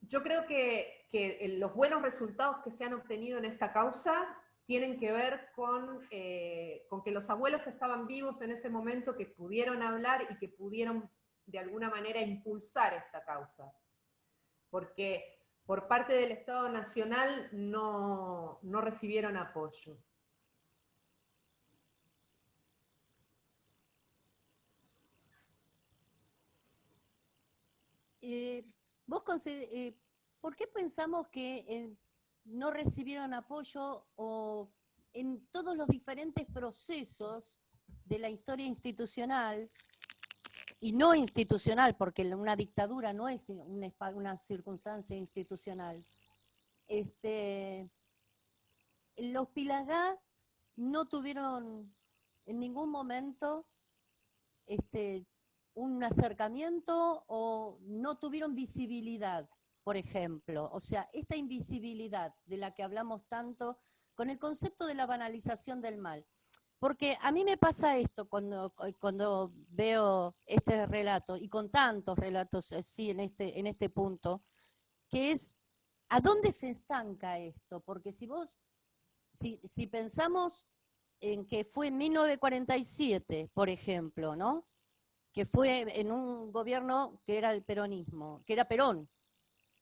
Yo creo que los buenos resultados que se han obtenido en esta causa tienen que ver con que los abuelos estaban vivos en ese momento, que pudieron hablar y que pudieron de alguna manera impulsar esta causa. Porque por parte del Estado Nacional no recibieron apoyo. ¿Por qué pensamos que no recibieron apoyo o en todos los diferentes procesos de la historia institucional y no institucional, porque una dictadura no es una circunstancia institucional. Los Pilagá no tuvieron en ningún momento un acercamiento o no tuvieron visibilidad, por ejemplo. O sea, esta invisibilidad de la que hablamos tanto con el concepto de la banalización del mal. Porque a mí me pasa esto cuando veo este relato, y con tantos relatos sí en este punto, que es, ¿a dónde se estanca esto? Porque si pensamos en que fue en 1947, por ejemplo, ¿no? Que fue en un gobierno que era el peronismo, que era Perón,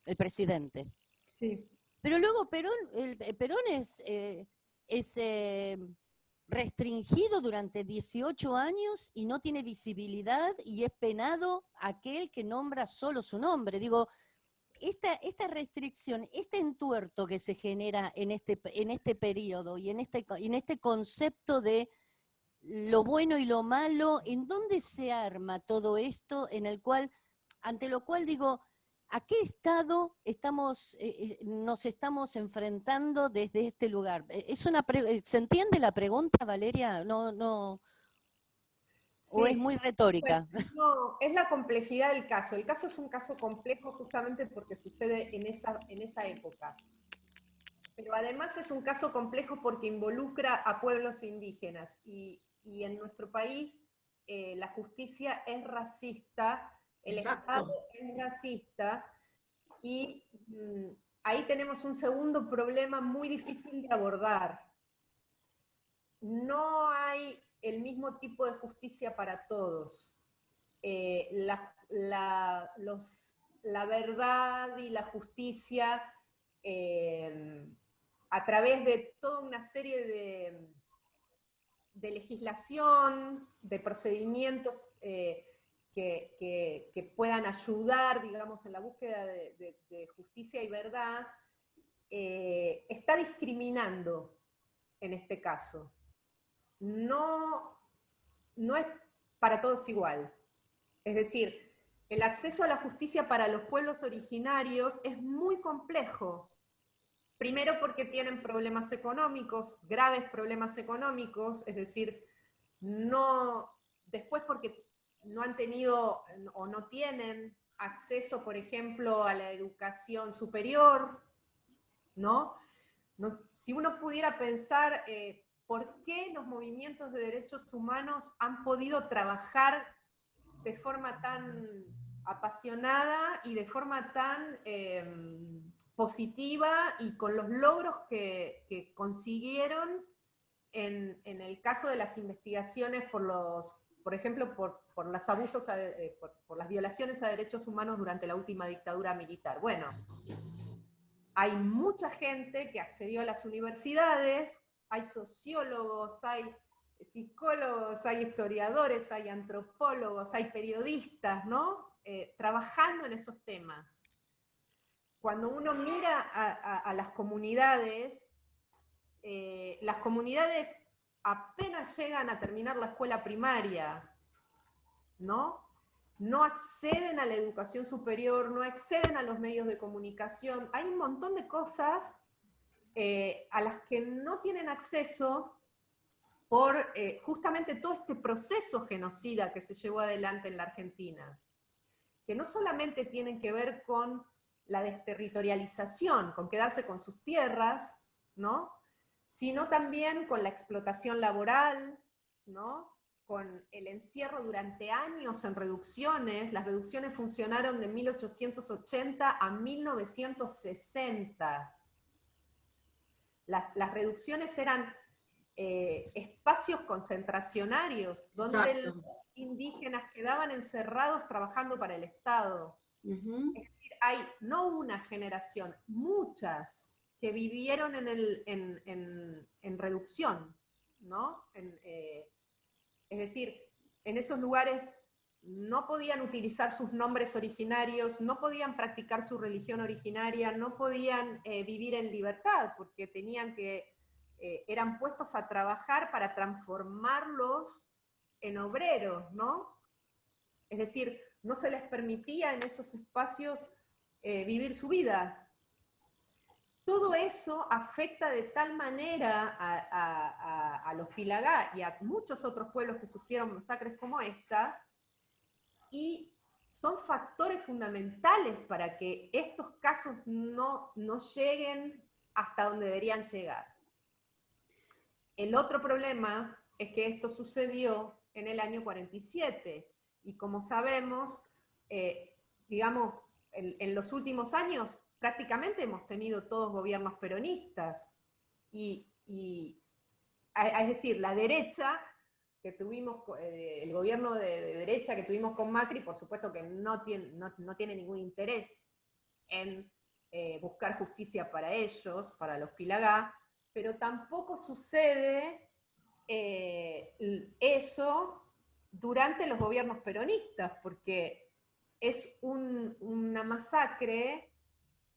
el presidente. Sí. Pero luego Perón es restringido durante 18 años y no tiene visibilidad y es penado aquel que nombra solo su nombre. Digo, esta restricción, este entuerto que se genera en este periodo y en este concepto de lo bueno y lo malo, ¿en dónde se arma todo esto ante lo cual digo, ¿a qué estado nos estamos enfrentando desde este lugar? ¿Se entiende la pregunta, Valeria? No. Sí. ¿O es muy retórica? No, es la complejidad del caso. El caso es un caso complejo justamente porque sucede en esa época. Pero además es un caso complejo porque involucra a pueblos indígenas. Y en nuestro país la justicia es racista, el Estado es racista, y ahí tenemos un segundo problema muy difícil de abordar. No hay el mismo tipo de justicia para todos. La verdad y la justicia, a través de toda una serie de legislación, de procedimientos que puedan ayudar, digamos, en la búsqueda de justicia y verdad, está discriminando en este caso. No es para todos igual. Es decir, el acceso a la justicia para los pueblos originarios es muy complejo. Primero porque tienen problemas económicos, graves problemas económicos, es decir, después porque no han tenido o no tienen acceso, por ejemplo, a la educación superior, ¿no? Si uno pudiera pensar por qué los movimientos de derechos humanos han podido trabajar de forma tan apasionada y de forma tan positiva y con los logros que consiguieron en el caso de las investigaciones por ejemplo, por los abusos, por las violaciones a derechos humanos durante la última dictadura militar. Bueno, hay mucha gente que accedió a las universidades, hay sociólogos, hay psicólogos, hay historiadores, hay antropólogos, hay periodistas, ¿no? Trabajando en esos temas. Cuando uno mira a las comunidades apenas llegan a terminar la escuela primaria, ¿no? No acceden a la educación superior, no acceden a los medios de comunicación. Hay un montón de cosas a las que no tienen acceso por justamente todo este proceso genocida que se llevó adelante en la Argentina, que no solamente tienen que ver con la desterritorialización, con quedarse con sus tierras, ¿no? Sino también con la explotación laboral, ¿no? Con el encierro durante años en reducciones. Las reducciones funcionaron de 1880 a 1960. Las reducciones eran espacios concentracionarios, donde los indígenas quedaban encerrados trabajando para el Estado. Es decir, hay no una generación, muchas que vivieron en reducción, ¿no? Es decir, en esos lugares no podían utilizar sus nombres originarios, no podían practicar su religión originaria, no podían vivir en libertad, porque tenían que, eran puestos a trabajar para transformarlos en obreros, ¿no? Es decir, no se les permitía en esos espacios vivir su vida. Todo eso afecta de tal manera a los Filagá y a muchos otros pueblos que sufrieron masacres como esta, y son factores fundamentales para que estos casos no lleguen hasta donde deberían llegar. El otro problema es que esto sucedió en el año 47, y como sabemos, digamos, en los últimos años prácticamente hemos tenido todos gobiernos peronistas, es decir, la derecha que tuvimos, el gobierno de derecha que tuvimos con Macri, por supuesto que no tiene ningún interés en buscar justicia para ellos, para los Filagá, pero tampoco sucede eso durante los gobiernos peronistas, porque es una masacre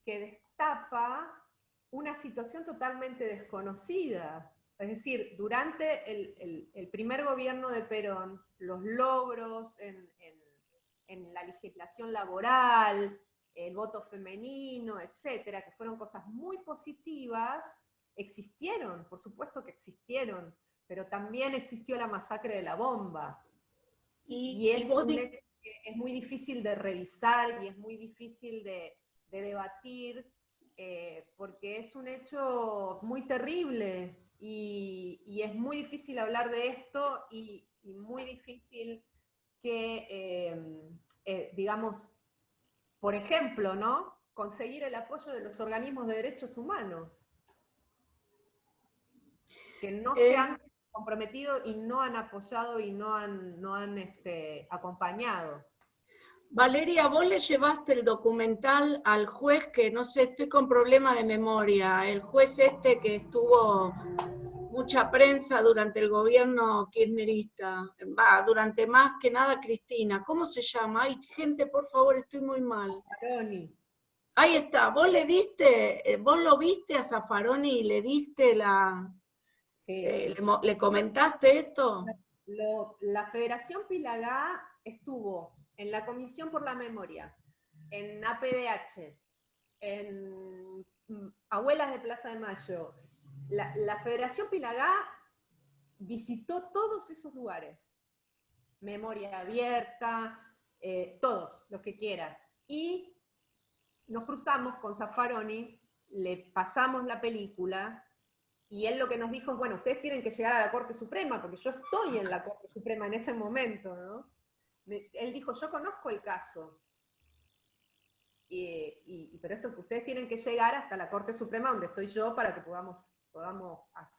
que destapa una situación totalmente desconocida. Es decir, durante el primer gobierno de Perón, los logros en la legislación laboral, el voto femenino, etcétera, que fueron cosas muy positivas, existieron, por supuesto que existieron, pero también existió la masacre de la bomba. Y es muy difícil de revisar y es muy difícil de debatir, porque es un hecho muy terrible. Y es muy difícil hablar de esto y muy difícil que, digamos, por ejemplo, ¿no?, conseguir el apoyo de los organismos de derechos humanos, que no se han comprometido y no han apoyado y no han acompañado. Valeria, vos le llevaste el documental al juez que, no sé, estoy con problema de memoria, el juez este que estuvo mucha prensa durante el gobierno kirchnerista, durante más que nada Cristina, ¿cómo se llama? Ay, gente, por favor, estoy muy mal. Zaffaroni. Ahí está, vos le diste, vos lo viste a Zaffaroni y le diste Sí. ¿Le comentaste esto? La Federación Filagá estuvo en la Comisión por la Memoria, en APDH, en Abuelas de Plaza de Mayo. La Federación Filagá visitó todos esos lugares. Memoria Abierta, todos, los que quieran. Y nos cruzamos con Zaffaroni, le pasamos la película, y él lo que nos dijo es, bueno, ustedes tienen que llegar a la Corte Suprema, porque yo estoy en la Corte Suprema en ese momento, ¿no? Él dijo, yo conozco el caso, pero esto que ustedes tienen que llegar hasta la Corte Suprema donde estoy yo para que podamos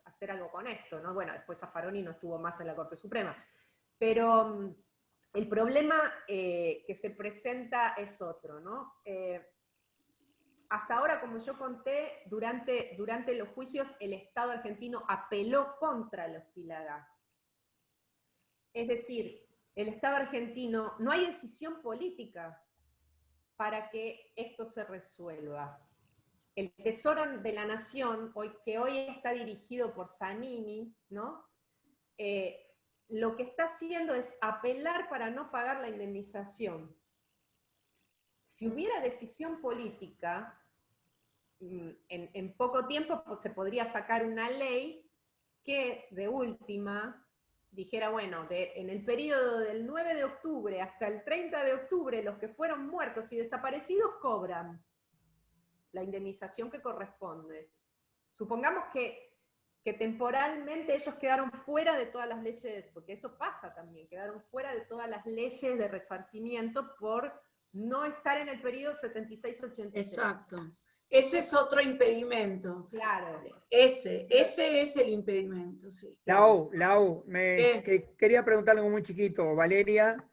hacer algo con esto, ¿no? Bueno, después Zaffaroni no estuvo más en la Corte Suprema. Pero el problema que se presenta es otro, ¿no? Hasta ahora, como yo conté, durante los juicios el Estado argentino apeló contra los Filagá. Es decir, el Estado argentino, no hay decisión política para que esto se resuelva. El Tesoro de la Nación, que hoy está dirigido por Zanini, ¿no? Lo que está haciendo es apelar para no pagar la indemnización. Si hubiera decisión política, en poco tiempo se podría sacar una ley que, de última, dijera, bueno, en el periodo del 9 de octubre hasta el 30 de octubre, los que fueron muertos y desaparecidos cobran la indemnización que corresponde. Supongamos que temporalmente ellos quedaron fuera de todas las leyes, porque eso pasa también, quedaron fuera de todas las leyes de resarcimiento por no estar en el periodo 76-83. Exacto. Ese es otro impedimento. Claro. Ese es el impedimento, sí. Lau, quería preguntarle algo muy chiquito. Valeria,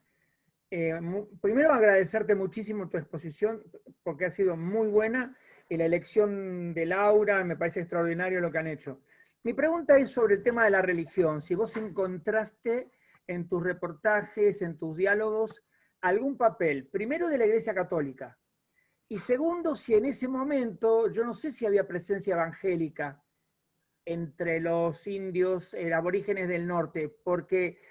primero agradecerte muchísimo tu exposición, porque ha sido muy buena, y la elección de Laura, me parece extraordinario lo que han hecho. Mi pregunta es sobre el tema de la religión. Si vos encontraste en tus reportajes, en tus diálogos, algún papel, primero de la Iglesia Católica, y segundo, si en ese momento, yo no sé si había presencia evangélica entre los indios aborígenes del norte, porque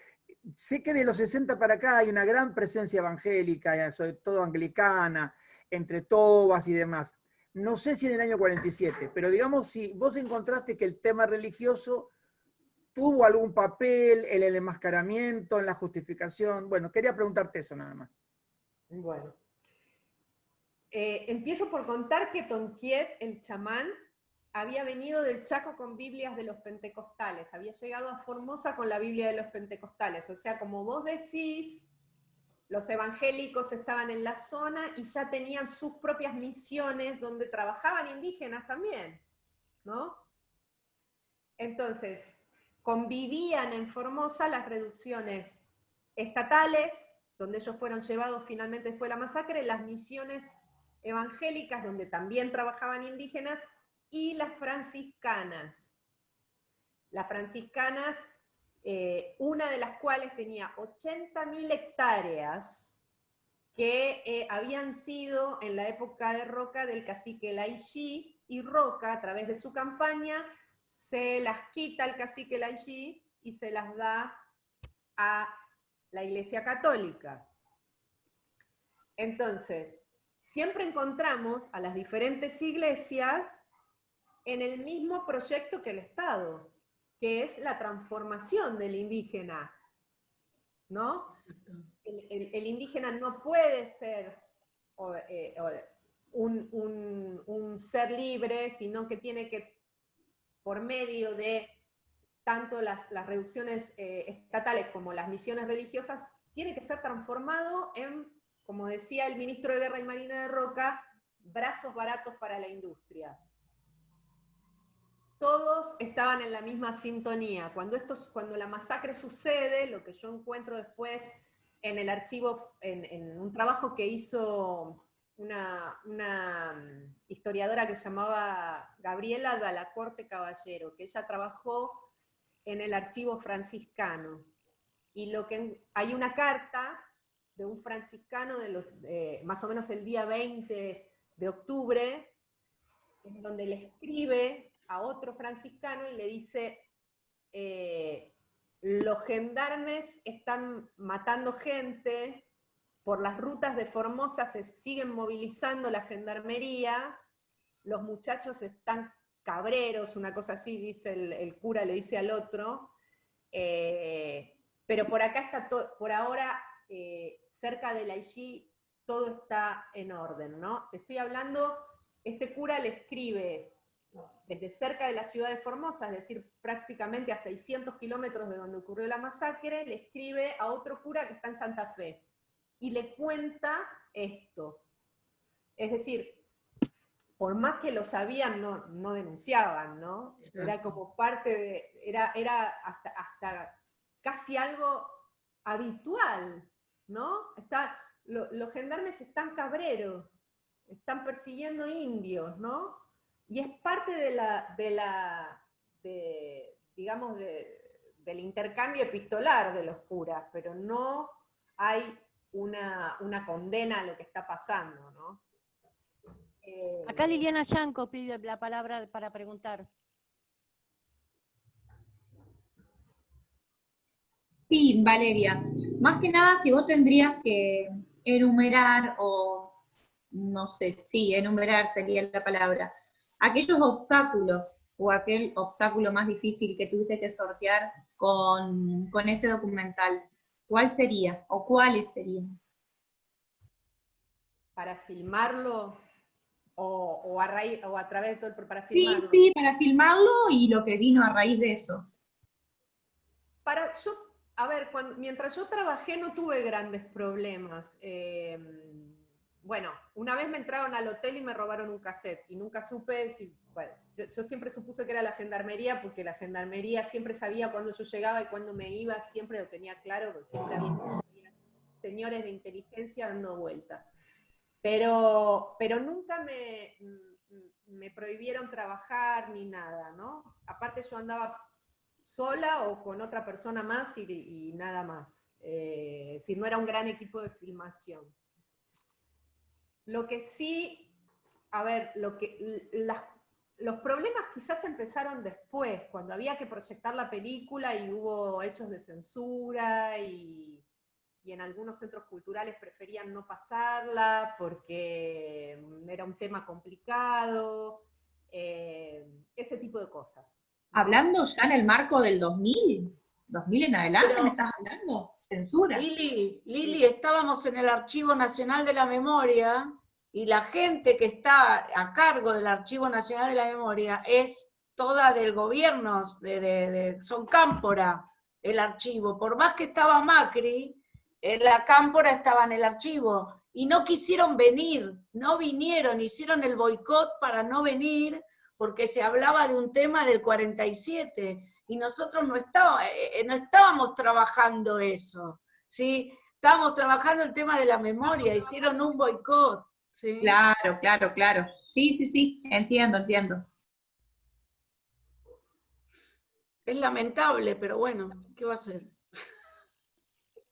sé que de los 60 para acá hay una gran presencia evangélica, sobre todo anglicana, entre tobas y demás. No sé si en el año 47, pero digamos, si vos encontraste que el tema religioso tuvo algún papel en el enmascaramiento, en la justificación. Bueno, quería preguntarte eso nada más. Bueno. Empiezo por contar que Tonquiet, el chamán, había venido del Chaco con Biblias de los pentecostales, había llegado a Formosa con la Biblia de los pentecostales. O sea, como vos decís, los evangélicos estaban en la zona y ya tenían sus propias misiones donde trabajaban indígenas también, ¿no? Entonces, convivían en Formosa las reducciones estatales, donde ellos fueron llevados finalmente después de la masacre, las misiones evangélicas, donde también trabajaban indígenas, y las franciscanas. Las franciscanas, una de las cuales tenía 80.000 hectáreas que habían sido en la época de Roca del cacique Laixí, y Roca, a través de su campaña, se las quita al cacique Laixí y se las da a la Iglesia Católica. Entonces, siempre encontramos a las diferentes iglesias en el mismo proyecto que el Estado, que es la transformación del indígena, ¿no? El indígena no puede ser un ser libre, sino que tiene que, por medio de tanto las reducciones estatales como las misiones religiosas, tiene que ser transformado en, como decía el ministro de Guerra y Marina de Roca, brazos baratos para la industria. Todos estaban en la misma sintonía. Cuando la masacre sucede, lo que yo encuentro después en el archivo, en un trabajo que hizo una historiadora que se llamaba Gabriela Dalacorte Caballero, que ella trabajó en el archivo franciscano. Y hay una carta de un franciscano más o menos el día 20 de octubre, en donde le escribe a otro franciscano y le dice, los gendarmes están matando gente, por las rutas de Formosa se siguen movilizando la gendarmería, los muchachos están cabreros, una cosa así, dice el cura, le dice al otro, pero por acá está por ahora, cerca de Laixí, todo está en orden, ¿no? Te estoy hablando, este cura le escribe desde cerca de la ciudad de Formosa, es decir, prácticamente a 600 kilómetros de donde ocurrió la masacre, le escribe a otro cura que está en Santa Fe, y le cuenta esto. Es decir, por más que lo sabían, no denunciaban, ¿no? Era como parte de, era hasta casi algo habitual, ¿no? Los gendarmes están cabreros, están persiguiendo indios, ¿no? Y es parte digamos, del intercambio epistolar de los curas, pero no hay una condena a lo que está pasando, ¿no? Acá Liliana Yanco pide la palabra para preguntar. Sí, Valeria. Más que nada, si vos tendrías que enumerar, o no sé, sí, enumerar sería la palabra, aquellos obstáculos o aquel obstáculo más difícil que tuviste que sortear con este documental, ¿cuál sería o cuáles serían? Para filmarlo o a través de todo para filmarlo. Sí, para filmarlo y lo que vino a raíz de eso. A ver, mientras yo trabajé no tuve grandes problemas. Bueno, una vez me entraron al hotel y me robaron un cassette y nunca supe si, bueno, yo siempre supuse que era la gendarmería, porque la gendarmería siempre sabía cuándo yo llegaba y cuándo me iba, siempre lo tenía claro, porque siempre había señores de inteligencia dando vueltas. Pero nunca me prohibieron trabajar ni nada, ¿no? Aparte yo sola o con otra persona más y nada más. Si no era un gran equipo de filmación. Lo que sí, a ver, los problemas quizás empezaron después, cuando había que proyectar la película y hubo hechos de censura y en algunos centros culturales preferían no pasarla porque era un tema complicado, ese tipo de cosas, ¿no? Hablando ya en el marco del 2000 en adelante, Pero, ¿me estás hablando? Censura. Lili, estábamos en el Archivo Nacional de la Memoria y la gente que está a cargo del Archivo Nacional de la Memoria es toda del gobierno, son cámpora el archivo. Por más que estaba Macri, la cámpora estaba en el archivo y no quisieron venir, no vinieron, hicieron el boicot para no venir porque se hablaba de un tema del 47 y nosotros no estábamos trabajando eso, ¿sí? Estábamos trabajando el tema de la memoria, hicieron un boicot, ¿sí? Claro, claro, claro. Sí, sí, sí, entiendo. Es lamentable, pero bueno, ¿qué va a hacer?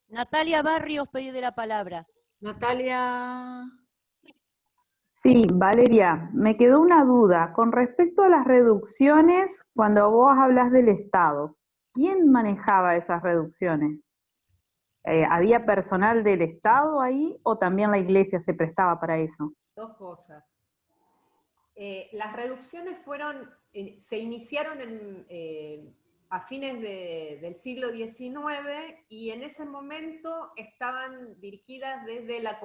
Natalia Barrios pide la palabra. Natalia. Sí, Valeria, me quedó una duda. Con respecto a las reducciones, cuando vos hablas del Estado, ¿quién manejaba esas reducciones? ¿Había personal del Estado ahí o también la iglesia se prestaba para eso? Dos cosas. Las reducciones se iniciaron a fines del siglo XIX y en ese momento estaban dirigidas desde la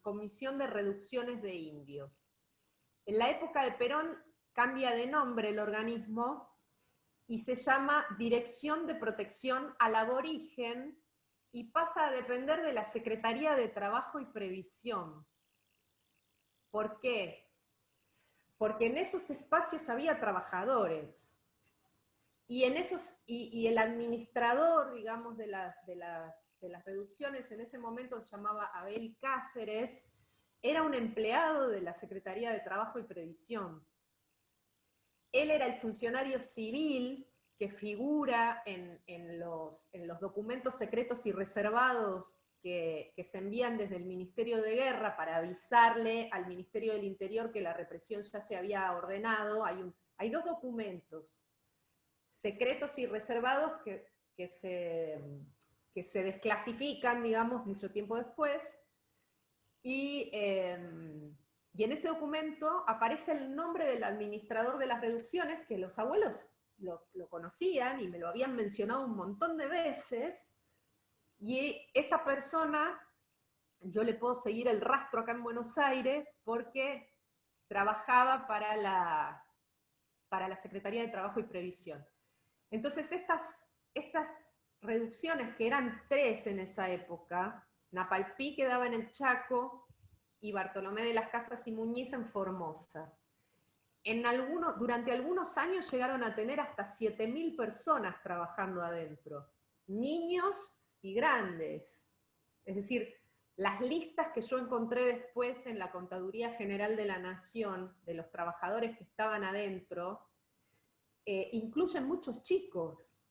Comisión de Reducciones de Indios. En la época de Perón cambia de nombre el organismo y se llama Dirección de Protección al Aborigen y pasa a depender de la Secretaría de Trabajo y Previsión. ¿Por qué? Porque en esos espacios había trabajadores. Y el administrador, digamos, de las reducciones en ese momento se llamaba Abel Cáceres, era un empleado de la Secretaría de Trabajo y Previsión. Él era el funcionario civil que figura en los documentos secretos y reservados que se envían desde el Ministerio de Guerra para avisarle al Ministerio del Interior que la represión ya se había ordenado. Hay dos documentos secretos y reservados que se desclasifican, digamos, mucho tiempo después, y en ese documento aparece el nombre del administrador de las reducciones, que los abuelos lo conocían y me lo habían mencionado un montón de veces, y esa persona, yo le puedo seguir el rastro acá en Buenos Aires, porque trabajaba para la Secretaría de Trabajo y Previsión. Entonces estas reducciones, que eran 3 en esa época, Napalpí quedaba en el Chaco y Bartolomé de las Casas y Muñiz en Formosa. Durante algunos años llegaron a tener hasta 7.000 personas trabajando adentro, niños y grandes. Es decir, las listas que yo encontré después en la Contaduría General de la Nación, de los trabajadores que estaban adentro, incluyen muchos chicos.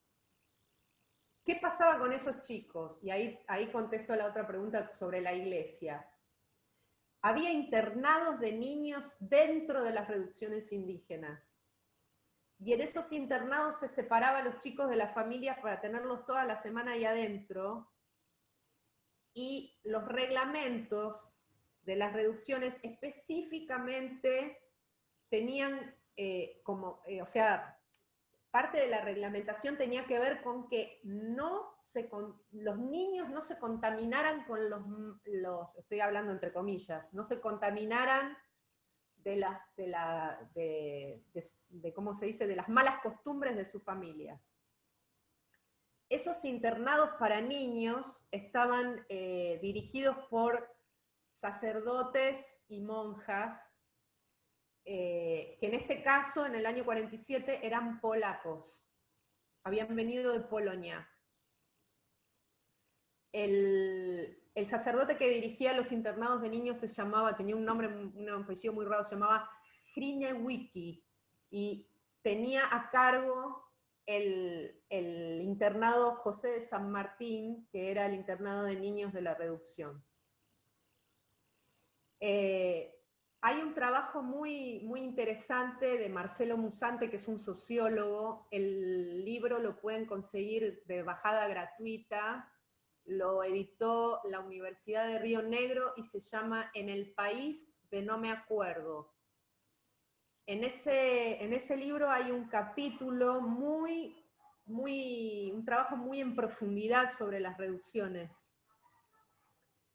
¿Qué pasaba con esos chicos? Y ahí contesto a la otra pregunta sobre la iglesia. Había internados de niños dentro de las reducciones indígenas. Y en esos internados se separaba a los chicos de las familias para tenerlos toda la semana ahí adentro. Y los reglamentos de las reducciones específicamente tenían parte de la reglamentación tenía que ver con que los niños no se contaminaran con los estoy hablando entre comillas, no se contaminaran ¿cómo se dice?, de las malas costumbres de sus familias. Esos internados para niños estaban dirigidos por sacerdotes y monjas, que en este caso, en el año 47, eran polacos, habían venido de Polonia. El sacerdote que dirigía los internados de niños tenía un nombre, un apellido muy raro, se llamaba Hryniewicz, y tenía a cargo el internado José de San Martín, que era el internado de niños de la reducción. Hay un trabajo muy, muy interesante de Marcelo Musante, que es un sociólogo. El libro lo pueden conseguir de bajada gratuita. Lo editó la Universidad de Río Negro y se llama En el país de no me acuerdo. En ese libro hay un capítulo un trabajo muy en profundidad sobre las reducciones.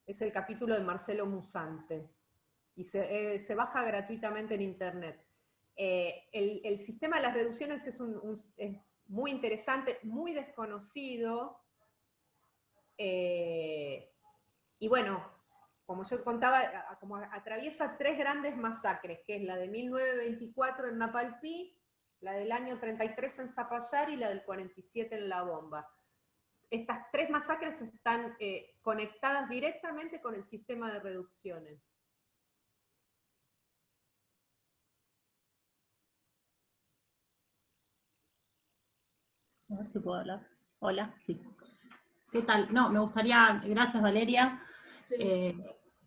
Es el capítulo de Marcelo Musante. Y se baja gratuitamente en internet. El sistema de las reducciones es muy interesante, muy desconocido, y bueno, como yo contaba, como atraviesa 3 grandes masacres, que es la de 1924 en Napalpí, la del año 33 en Zapallar y la del 47 en La Bomba. Estas 3 masacres están conectadas directamente con el sistema de reducciones. A ver si puedo hablar. Hola, sí. ¿Qué tal? No, me gustaría, gracias Valeria, sí,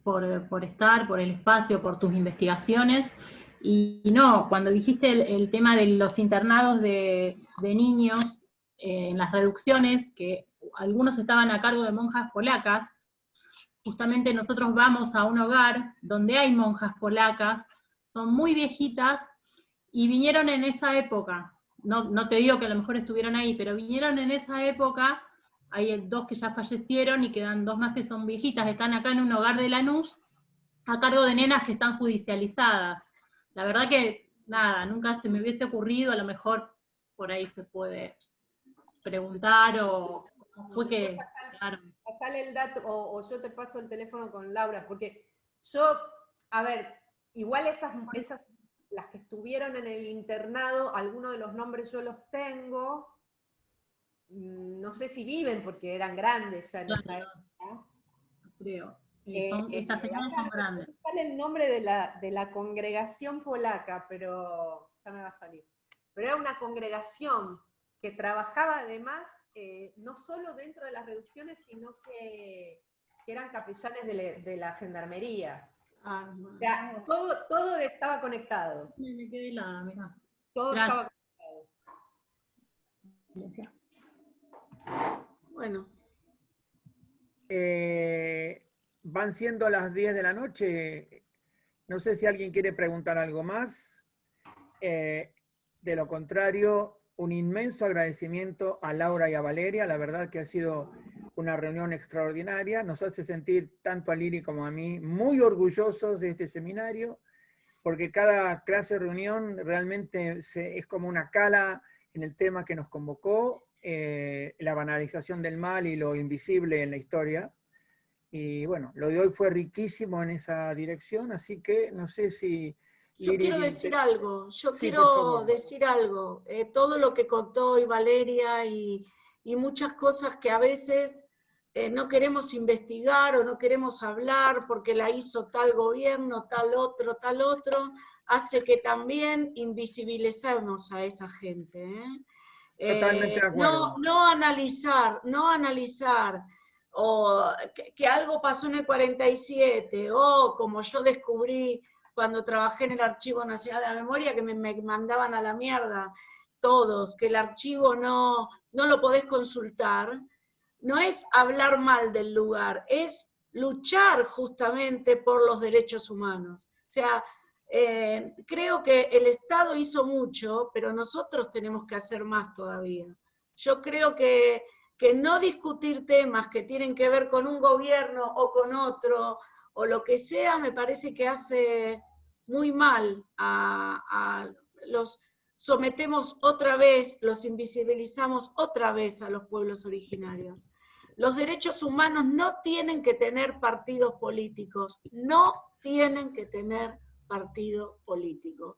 por estar, por el espacio, por tus investigaciones. Y no, cuando dijiste el tema de los internados de niños en las reducciones, que algunos estaban a cargo de monjas polacas, justamente nosotros vamos a un hogar donde hay monjas polacas, son muy viejitas, y vinieron en esa época. No te digo que a lo mejor estuvieron ahí, pero vinieron en esa época. Hay 2 que ya fallecieron y quedan 2 más que son viejitas, están acá en un hogar de Lanús, a cargo de nenas que están judicializadas. La verdad que, nada, nunca se me hubiese ocurrido, a lo mejor por ahí se puede preguntar, o fue que... Pasale el dato, o yo te paso el teléfono con Laura, porque yo, a ver, igual esas las que estuvieron en el internado, algunos de los nombres yo los tengo, no sé si viven porque eran grandes ya en esa época. Creo. Estas señoras son grandes. Sale el nombre de la congregación polaca, pero ya me va a salir. Pero era una congregación que trabajaba además, no solo dentro de las reducciones, sino que eran capellanes de la gendarmería. O sea, todo estaba conectado. Me quedé helada, mirá. Todo estaba conectado. Bueno. Van siendo las 10 de la noche. No sé si alguien quiere preguntar algo más. De lo contrario, un inmenso agradecimiento a Laura y a Valeria. La verdad que ha sido una reunión extraordinaria. Nos hace sentir tanto a Lili como a mí muy orgullosos de este seminario, porque cada clase de reunión realmente es como una cala en el tema que nos convocó, la banalización del mal y lo invisible en la historia. Y bueno, lo de hoy fue riquísimo en esa dirección, así que no sé si... Yo quiero decir algo, todo lo que contó hoy Valeria y muchas cosas que a veces no queremos investigar o no queremos hablar porque la hizo tal gobierno, tal otro, hace que también invisibilicemos a esa gente. Totalmente de acuerdo. No analizar, o que algo pasó en el 47, o como yo descubrí cuando trabajé en el Archivo Nacional de la Memoria, que me mandaban a la mierda todos, que el archivo no lo podés consultar. No es hablar mal del lugar, es luchar justamente por los derechos humanos. O sea, creo que el Estado hizo mucho, pero nosotros tenemos que hacer más todavía. Yo creo que no discutir temas que tienen que ver con un gobierno o con otro, o lo que sea, me parece que hace muy mal sometemos otra vez, los invisibilizamos otra vez a los pueblos originarios. Los derechos humanos no tienen que tener partidos políticos, no tienen que tener partido político.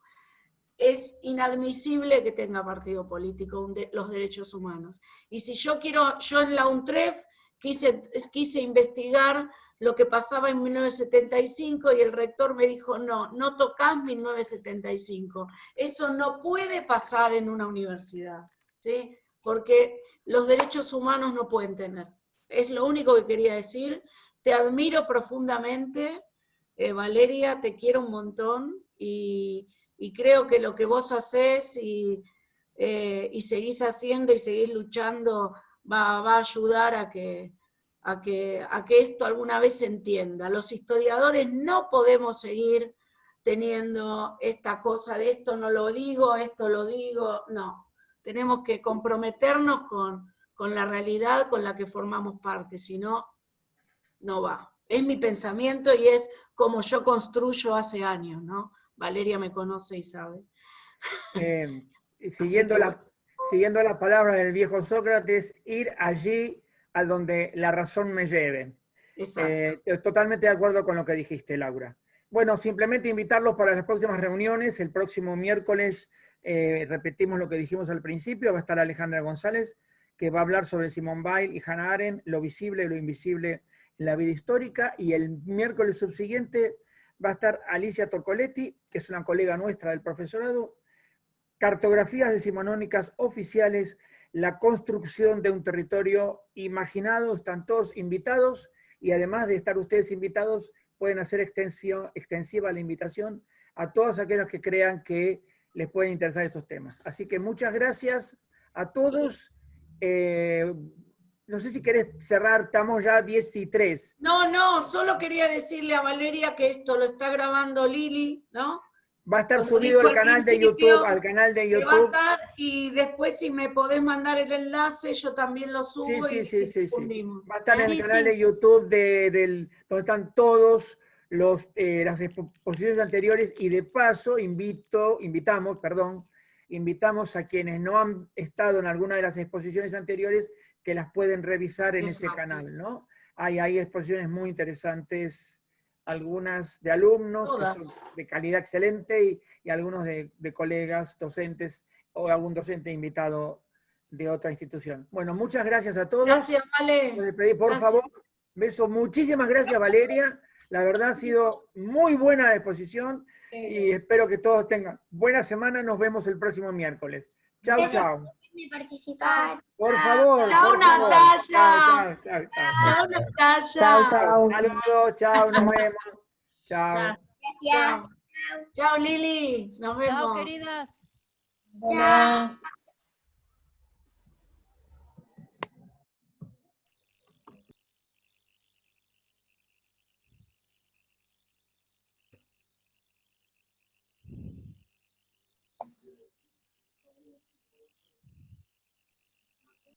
Es inadmisible que tenga partido político los derechos humanos. Y si yo en la UNTREF quise investigar lo que pasaba en 1975 y el rector me dijo, no tocás 1975. Eso no puede pasar en una universidad. ¿sí? Porque los derechos humanos no pueden tener. Es lo único que quería decir. Te admiro profundamente, Valeria, te quiero un montón, y creo que lo que vos hacés y seguís haciendo y seguís luchando va a ayudar a que esto alguna vez se entienda. Los historiadores no podemos seguir teniendo esta cosa de esto no lo digo, esto lo digo, no. Tenemos que comprometernos con la realidad con la que formamos parte, si no, no va. Es mi pensamiento y es como yo construyo hace años, ¿no? Valeria me conoce y sabe. Siguiendo la palabra del viejo Sócrates, ir allí a donde la razón me lleve. Totalmente de acuerdo con lo que dijiste, Laura. Bueno, simplemente invitarlos para las próximas reuniones. El próximo miércoles, repetimos lo que dijimos al principio, va a estar Alejandra González, que va a hablar sobre Simone Weil y Hannah Arendt, lo visible y lo invisible en la vida histórica, y el miércoles subsiguiente va a estar Alicia Torcoletti, que es una colega nuestra del profesorado, cartografías decimonónicas oficiales, la construcción de un territorio imaginado. Están todos invitados, y además de estar ustedes invitados, pueden hacer extensiva la invitación a todos aquellos que crean que les pueden interesar estos temas. Así que muchas gracias a todos. No sé si querés cerrar, estamos ya 10:03. No, solo quería decirle a Valeria que esto lo está grabando Lili, ¿no? Va a estar Como subido dijo al canal de YouTube, al canal de que va a YouTube. estar, y después si me podés mandar el enlace, yo también lo subo. Sí. Sí. Va a estar en el canal de YouTube donde están todos las exposiciones anteriores, y de paso invitamos a quienes no han estado en alguna de las exposiciones anteriores, que las pueden revisar en ese canal, ¿no? Hay exposiciones muy interesantes, algunas de alumnos, que son de calidad excelente, y algunos de colegas docentes, o algún docente invitado de otra institución. Bueno, muchas gracias a todos. Gracias, Vale. Por favor, beso. Muchísimas gracias, Valeria. La verdad ha sido muy buena la exposición, y espero que todos tengan buena semana. Nos vemos el próximo miércoles. Chau, chau. Participar. Por favor. Chau, Natalia. Chau, Natalia. Saludos, chau, nos vemos. Chau. Gracias. Chao, Lili. Nos vemos. Chao, queridas. Chao.